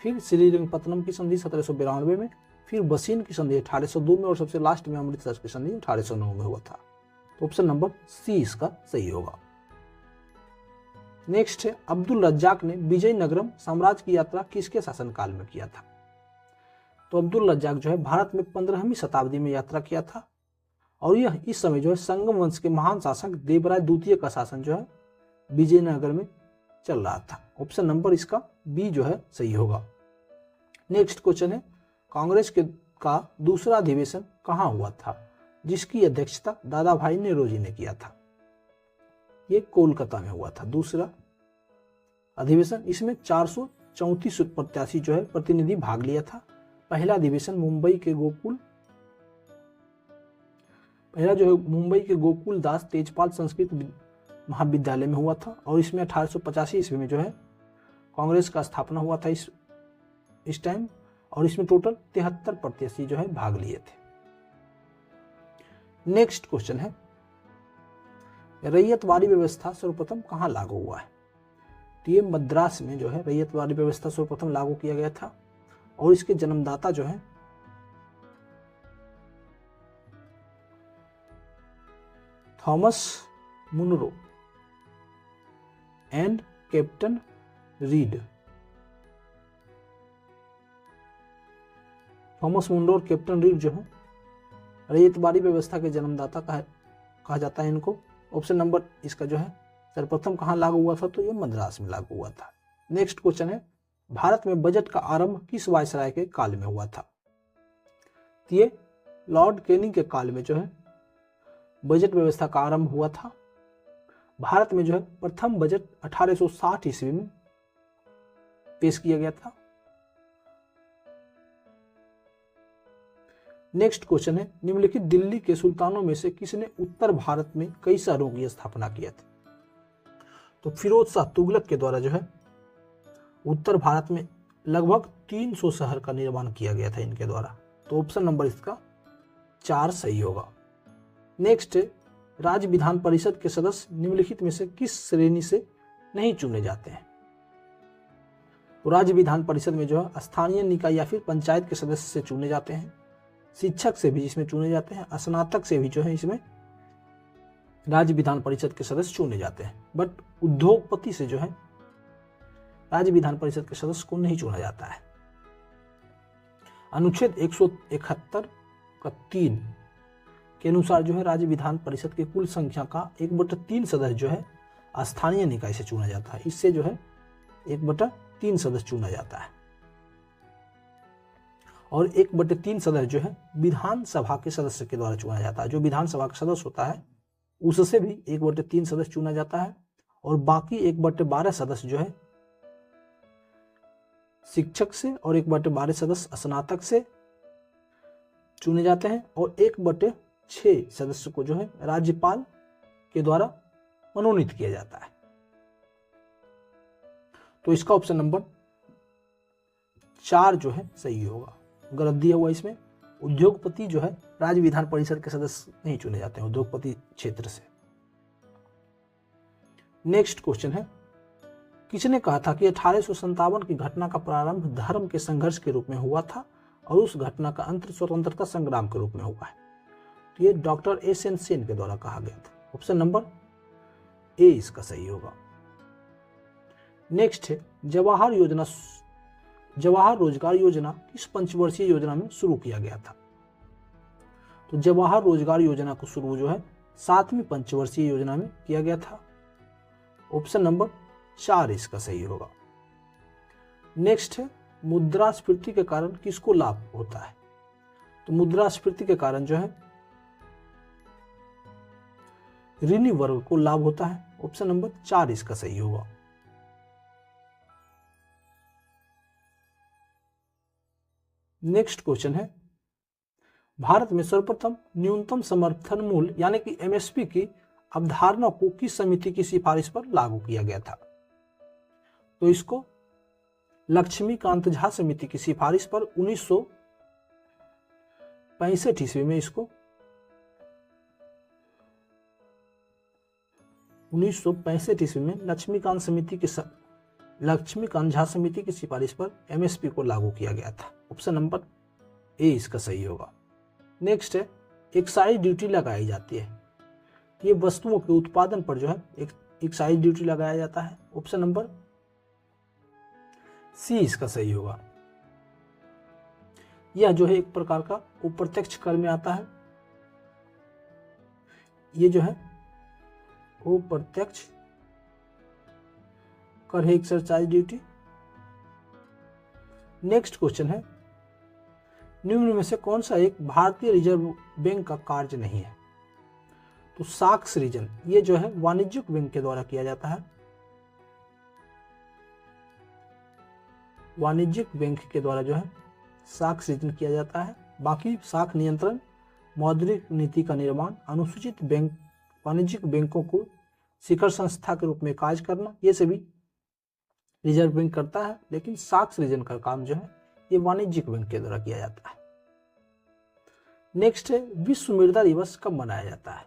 फिर श्रीरंगपत्तनम की संधि 1792 में, फिर बसीन की संधि 1802 में और सबसे लास्ट में अमृतसर की संधि 1809 में हुआ था। तो ऑप्शन नंबर सी इसका सही होगा। नेक्स्ट है, अब्दुल रज्जाक ने विजयनगरम साम्राज्य की यात्रा किसके शासनकाल में किया था? तो अब्दुल रज्जाक जो है भारत में 15वीं शताब्दी में यात्रा किया था और यह इस समय जो है संगम वंश के महान शासक देवराय द्वितीय का शासन जो है विजयनगर में चल रहा था। ऑप्शन नंबर इसका बी जो है सही होगा। नेक्स्ट क्वेश्चन है, कांग्रेस का दूसरा अधिवेशन कहाँ हुआ था जिसकी अध्यक्षता दादा भाई नेरोजी ने किया था? ये कोलकाता में हुआ था दूसरा अधिवेशन। इसमें 434 प्रत्याशी जो है प्रतिनिधि भाग लिया था। पहला अधिवेशन मुंबई के गोकुल दास तेजपाल संस्कृत महाविद्यालय में हुआ था और इसमें 1885 ईस्वी में जो है कांग्रेस का स्थापना हुआ था इस टाइम, और इसमें टोटल 73 प्रत्याशी जो है भाग लिए थे। नेक्स्ट क्वेश्चन है, रैयतवाड़ी व्यवस्था सर्वप्रथम कहाँ लागू हुआ है? तो ये मद्रास में जो है रैयतवाड़ी व्यवस्था सर्वप्रथम लागू किया गया था और इसके जन्मदाता जो है Thomas Munro and captain Reid. Thomas Munro और कैप्टन रीड जो है रैयतवाड़ी व्यवस्था के जन्मदाता कहा जाता है इनको। ऑप्शन नंबर इसका जो है सर्वप्रथम कहाँ लागू हुआ था? तो ये मद्रास में लागू हुआ था। नेक्स्ट क्वेश्चन है, भारत में बजट का आरंभ किस वायसराय के काल में हुआ था? ये लॉर्ड कैनिंग के काल में जो है बजट व्यवस्था का आरंभ हुआ था। भारत में जो है प्रथम बजट 1860 ईस्वी में पेश किया गया था। नेक्स्ट क्वेश्चन है, निम्नलिखित दिल्ली के सुल्तानों में से किसने उत्तर भारत में कई शहरों की स्थापना किया था? तो फिरोज शाह तुगलक के द्वारा जो है उत्तर भारत में लगभग 300 शहर का निर्माण किया गया था इनके द्वारा। तो ऑप्शन नंबर इसका 4 सही होगा। नेक्स्ट है, राज्य विधान परिषद के सदस्य निम्नलिखित में से किस श्रेणी से नहीं चुने जाते हैं? तो राज्य विधान परिषद में जो है स्थानीय निकाय या फिर पंचायत के सदस्य से चुने जाते हैं, शिक्षक से भी इसमें चुने जाते हैं, स्नातक से भी जो है इसमें राज्य विधान परिषद के सदस्य चुने जाते हैं, बट उद्योगपति से जो है राज्य विधान परिषद के सदस्य को नहीं चुना जाता है। अनुच्छेद 171 का 3 के अनुसार जो है राज्य विधान परिषद की कुल संख्या का 1/3 सदस्य जो है स्थानीय निकाय से चुना जाता है। इससे जो है 1/3 सदस्य चुना जाता है और 1/3 सदस्य जो है विधानसभा के सदस्य के द्वारा चुना जाता है। जो विधानसभा का सदस्य होता है उससे भी 1/3 सदस्य चुना जाता है और बाकी 1/12 सदस्य जो है शिक्षक से और 1/12 सदस्य स्नातक से चुने जाते हैं और 1/6 सदस्य को जो है राज्यपाल के द्वारा मनोनीत किया जाता है। तो इसका ऑप्शन नंबर 4 जो है सही होगा। गलत दिया हुआ इसमें, उद्योगपति जो है राज्य विधान परिषद के सदस्य नहीं चुने जाते हैं उद्योगपति क्षेत्र से। नेक्स्ट क्वेश्चन है, किसने कहा था कि 1857 की घटना का प्रारंभ धर्म के संघर्ष के रूप में हुआ था और उस घटना का अंत स्वतंत्रता संग्राम के रूप में हुआ है? तो ये डॉक्टर एस.एन. सेन के द्वारा कहा गया था। ऑप्शन नंबर ए इसका सही होगा। नेक्स्ट है, जवाहर रोजगार योजना किस पंचवर्षीय योजना में शुरू किया गया था? तो जवाहर रोजगार योजना को शुरू जो है 7वीं पंचवर्षीय योजना में किया गया था। ऑप्शन नंबर 4 इसका सही होगा। नेक्स्ट है, मुद्रास्फीति के कारण किसको लाभ होता है? तो मुद्रास्फीति के कारण जो है ऋणी वर्ग को लाभ होता है। ऑप्शन नंबर 4 इसका सही होगा। नेक्स्ट क्वेश्चन है, भारत में सर्वप्रथम न्यूनतम समर्थन मूल्य यानी कि एमएसपी की अवधारणा को किस समिति की सिफारिश पर लागू किया गया था? तो इसको लक्ष्मीकांत झा समिति की सिफारिश पर 1965 ईस्वी में इसको 1965 ईस्वी में लक्ष्मीकांत समिति की लक्ष्मीकांत झा समिति की सिफारिश पर एमएसपी को लागू किया गया था? ऑप्शन नंबर ए इसका सही होगा। नेक्स्ट है, एक्साइज ड्यूटी लगाई जाती है, ये वस्तुओं के उत्पादन पर जो है एक्साइज ड्यूटी लगाया जाता है। ऑप्शन नंबर सी इसका सही होगा। यह जो है एक प्रकार का अप्रत्यक्ष कर में आता है, ये जो है अप्रत्यक्ष कर है, एक्साइज ड्यूटी। नेक्स्ट क्वेश्चन है, निम्न में से कौन सा एक भारतीय रिजर्व बैंक का कार्य नहीं है? तो साख सृजन, ये जो है वाणिज्यिक बैंक के द्वारा किया जाता है, वाणिज्यिक बैंक के द्वारा जो है साख सृजन किया जाता है। बाकी साख नियंत्रण, मौद्रिक नीति का निर्माण, अनुसूचित बैंक, वाणिज्यिक बैंकों को शिखर संस्था के रूप में कार्य करना, ये सभी रिजर्व बैंक करता है, लेकिन साख सृजन का काम जो है ये वाणिज्यिक बैंक के द्वारा किया जाता है। नेक्स्ट है, विश्व मृदा दिवस कब मनाया जाता है?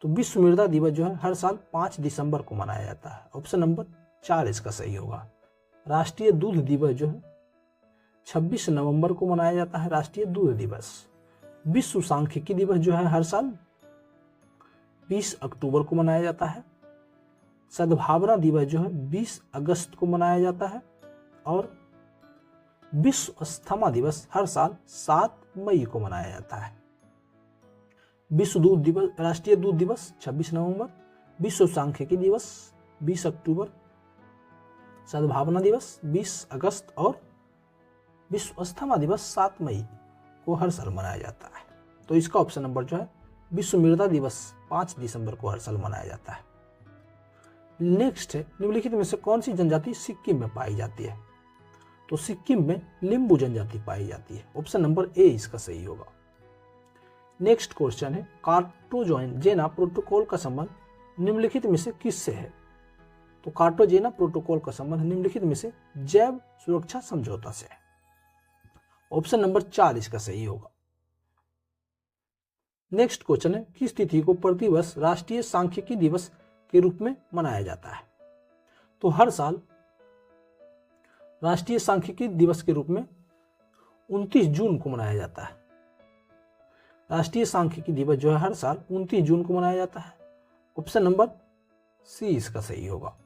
तो विश्व मृदा दिवस जो है हर साल 5 दिसंबर को मनाया जाता है। ऑप्शन नंबर 4 इसका सही होगा। राष्ट्रीय दूध दिवस जो है 26 नवंबर को मनाया जाता है, राष्ट्रीय दूध दिवस। विश्व सांख्यिकी दिवस जो है हर साल 20 अक्टूबर को मनाया जाता है। सद्भावना दिवस जो है 20 अगस्त को मनाया जाता है। और विश्व अस्थमा दिवस हर साल 7 मई को मनाया जाता है। विश्व दूध दिवस, राष्ट्रीय दूध दिवस 26 नवंबर, विश्व सांख्यिकी दिवस 20 अक्टूबर, सद्भावना दिवस 20 अगस्त और विश्व अस्थमा दिवस 7 मई को हर साल मनाया जाता है। तो इसका ऑप्शन नंबर जो है विश्व मृदा दिवस 5 दिसंबर को हर साल मनाया जाता है। नेक्स्ट है, निम्नलिखित में से कौन सी जनजाति सिक्किम में पाई जाती है? तो सिक्किम में लिम्बू जनजाति पाई जाती है। ऑप्शन नंबर ए इसका सही होगा। नेक्स्ट क्वेश्चन है, कार्टाजेना प्रोटोकॉल का संबंध निम्नलिखित में से किससे है? तो कार्टाजेना प्रोटोकॉल का संबंध निम्नलिखित में से जैव सुरक्षा समझौता से है। ऑप्शन नंबर 4 इसका सही होगा। नेक्स्ट क्वेश्चन है, किस तिथि को प्रतिवर्ष राष्ट्रीय सांख्यिकी दिवस के रूप में मनाया जाता है? तो हर साल राष्ट्रीय सांख्यिकी दिवस के रूप में 29 जून को मनाया जाता है। राष्ट्रीय सांख्यिकी दिवस जो है हर साल 29 जून को मनाया जाता है। ऑप्शन नंबर सी इसका सही होगा।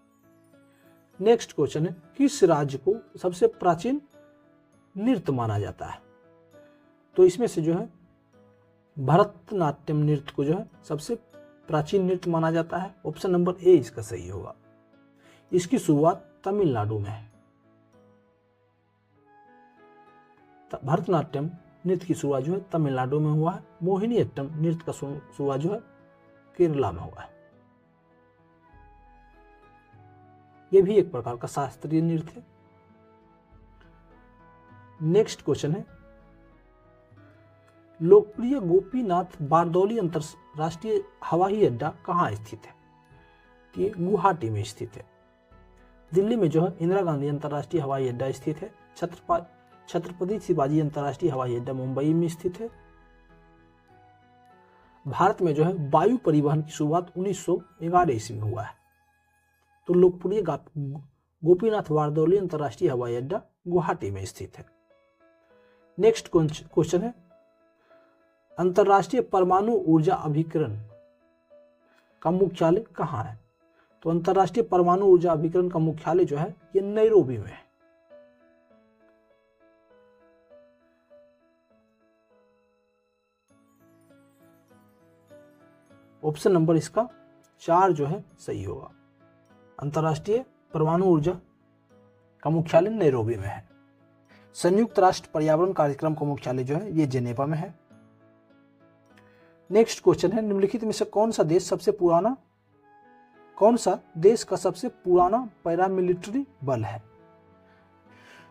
नेक्स्ट क्वेश्चन है, किस राज्य को सबसे प्राचीन नृत्य माना जाता है? तो इसमें से जो है भरतनाट्यम नृत्य को जो है सबसे प्राचीन नृत्य माना जाता है। ऑप्शन नंबर ए इसका सही होगा। इसकी शुरुआत तमिलनाडु में है। भरतनाट्यम नृत्य की शुरुआत जो है तमिलनाडु में हुआ है। मोहिनीअट्टम नृत्य का शुरुआत जो है केरला में हुआ है। यह भी एक प्रकार का शास्त्रीय नृत्य है। नेक्स्ट क्वेश्चन है, लोकप्रिय गोपीनाथ बारदौली अंतरराष्ट्रीय हवाई अड्डा कहाँ स्थित है? कि गुवाहाटी में स्थित है। दिल्ली में जो है इंदिरा गांधी अंतरराष्ट्रीय हवाई अड्डा स्थित है। छत्रपति शिवाजी अंतरराष्ट्रीय हवाई अड्डा मुंबई में स्थित है। भारत में जो है वायु परिवहन की शुरुआत 1911 ईस्वी में हुआ है। तो लोकप्रिय गोपीनाथ बारदौली अंतरराष्ट्रीय हवाई अड्डा गुवाहाटी में स्थित है। नेक्स्ट क्वेश्चन है, अंतरराष्ट्रीय परमाणु ऊर्जा अभिकरण का मुख्यालय कहाँ है? तो अंतरराष्ट्रीय परमाणु ऊर्जा अभिकरण का मुख्यालय जो है ये नैरोबी में है। ऑप्शन नंबर इसका 4 जो है सही होगा। अंतरराष्ट्रीय परमाणु ऊर्जा का मुख्यालय नैरोबी में है। संयुक्त राष्ट्र पर्यावरण कार्यक्रम का मुख्यालय जो है ये जेनेवा में है। नेक्स्ट क्वेश्चन है, निम्नलिखित में से कौन सा देश का सबसे पुराना पैरामिलिट्री बल है?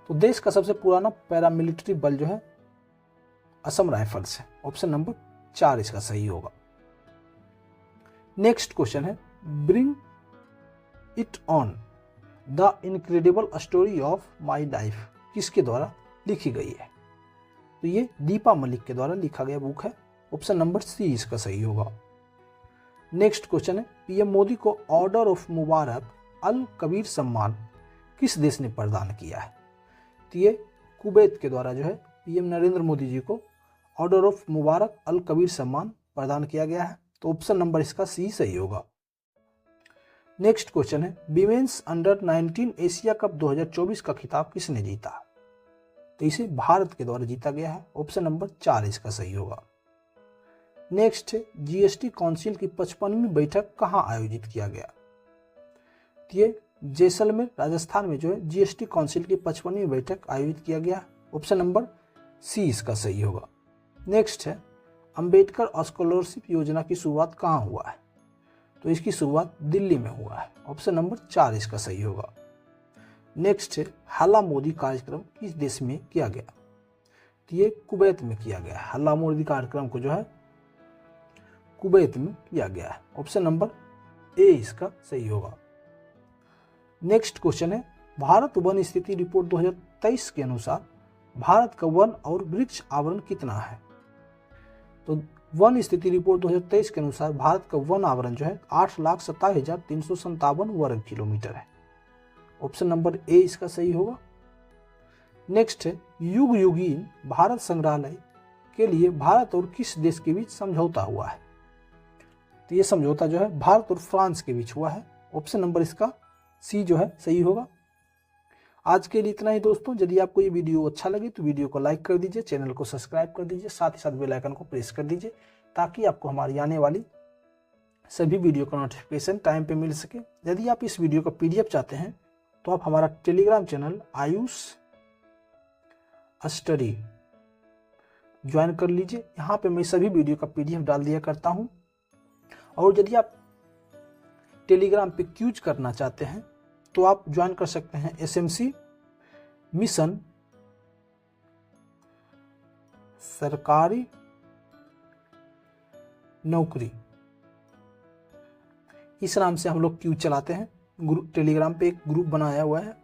तो देश का सबसे पुराना पैरामिलिट्री बल जो है असम राइफल्स है। ऑप्शन नंबर 4 इसका सही होगा। नेक्स्ट क्वेश्चन है, bring it on the incredible story of my life किसके द्वारा लिखी गई है? तो ये दीपा मलिक के द्वारा लिखा गया बुक है। ऑप्शन नंबर सी इसका सही होगा। नेक्स्ट क्वेश्चन है, पीएम मोदी को ऑर्डर ऑफ मुबारक अल कबीर सम्मान किस देश ने प्रदान किया है? तो ये कुवैत के द्वारा जो है पीएम नरेंद्र मोदी जी को ऑर्डर ऑफ मुबारक अल कबीर सम्मान प्रदान किया गया है। तो ऑप्शन नंबर इसका सी सही होगा। नेक्स्ट क्वेश्चन है, विमेंस अंडर 19 एशिया कप 2024 का खिताब किसने जीता? तो इसे भारत के द्वारा जीता गया है। ऑप्शन नंबर 4 इसका सही होगा। नेक्स्ट है, जीएसटी काउंसिल की 55वीं बैठक कहां आयोजित किया गया? तो ये जैसलमेर राजस्थान में जो है जीएसटी काउंसिल की 55वीं बैठक आयोजित किया गया। ऑप्शन नंबर सी इसका सही होगा। नेक्स्ट है, अंबेडकर स्कॉलरशिप योजना की शुरुआत कहाँ हुआ है? तो इसकी शुरुआत दिल्ली में हुआ है। ऑप्शन नंबर 4 इसका सही होगा। नेक्स्ट है, हल्ला मोदी कार्यक्रम किस देश में किया गया? तो ये कुवैत में किया गया है। हल्ला मोदी कार्यक्रम को जो है कुवैत में किया गया है। ऑप्शन नंबर ए इसका सही होगा। नेक्स्ट क्वेश्चन है, भारत वन स्थिति रिपोर्ट 2023 के अनुसार भारत का वन और वृक्ष आवरण कितना है? तो वन स्थिति रिपोर्ट 2023 के अनुसार भारत का वन आवरण जो है 8,27,357 वर्ग किलोमीटर है। ऑप्शन नंबर ए इसका सही होगा। नेक्स्ट है, युग युगीन भारत संग्रहालय के लिए भारत और किस देश के बीच समझौता हुआ है? तो ये समझौता जो है भारत और फ्रांस के बीच हुआ है। ऑप्शन नंबर इसका सी जो है सही होगा। आज के लिए इतना ही दोस्तों। यदि आपको ये वीडियो अच्छा लगे तो वीडियो को लाइक कर दीजिए, चैनल को सब्सक्राइब कर दीजिए, साथ ही साथ बेल आइकन को प्रेस कर दीजिए ताकि आपको हमारी आने वाली सभी वीडियो का नोटिफिकेशन टाइम पे मिल सके। यदि आप इस वीडियो का पीडीएफ चाहते हैं तो आप हमारा Telegram channel Ayush study join कर लीजिए। यहाँ पे मैं सभी वीडियो का पीडीएफ डाल दिया करता हूँ। और यदि आप टेलीग्राम पे क्यूज करना चाहते हैं तो आप ज्वाइन कर सकते हैं एसएमसी मिशन सरकारी नौकरी, इस नाम से हम लोग क्यूज चलाते हैं। टेलीग्राम पे एक ग्रुप बनाया हुआ है,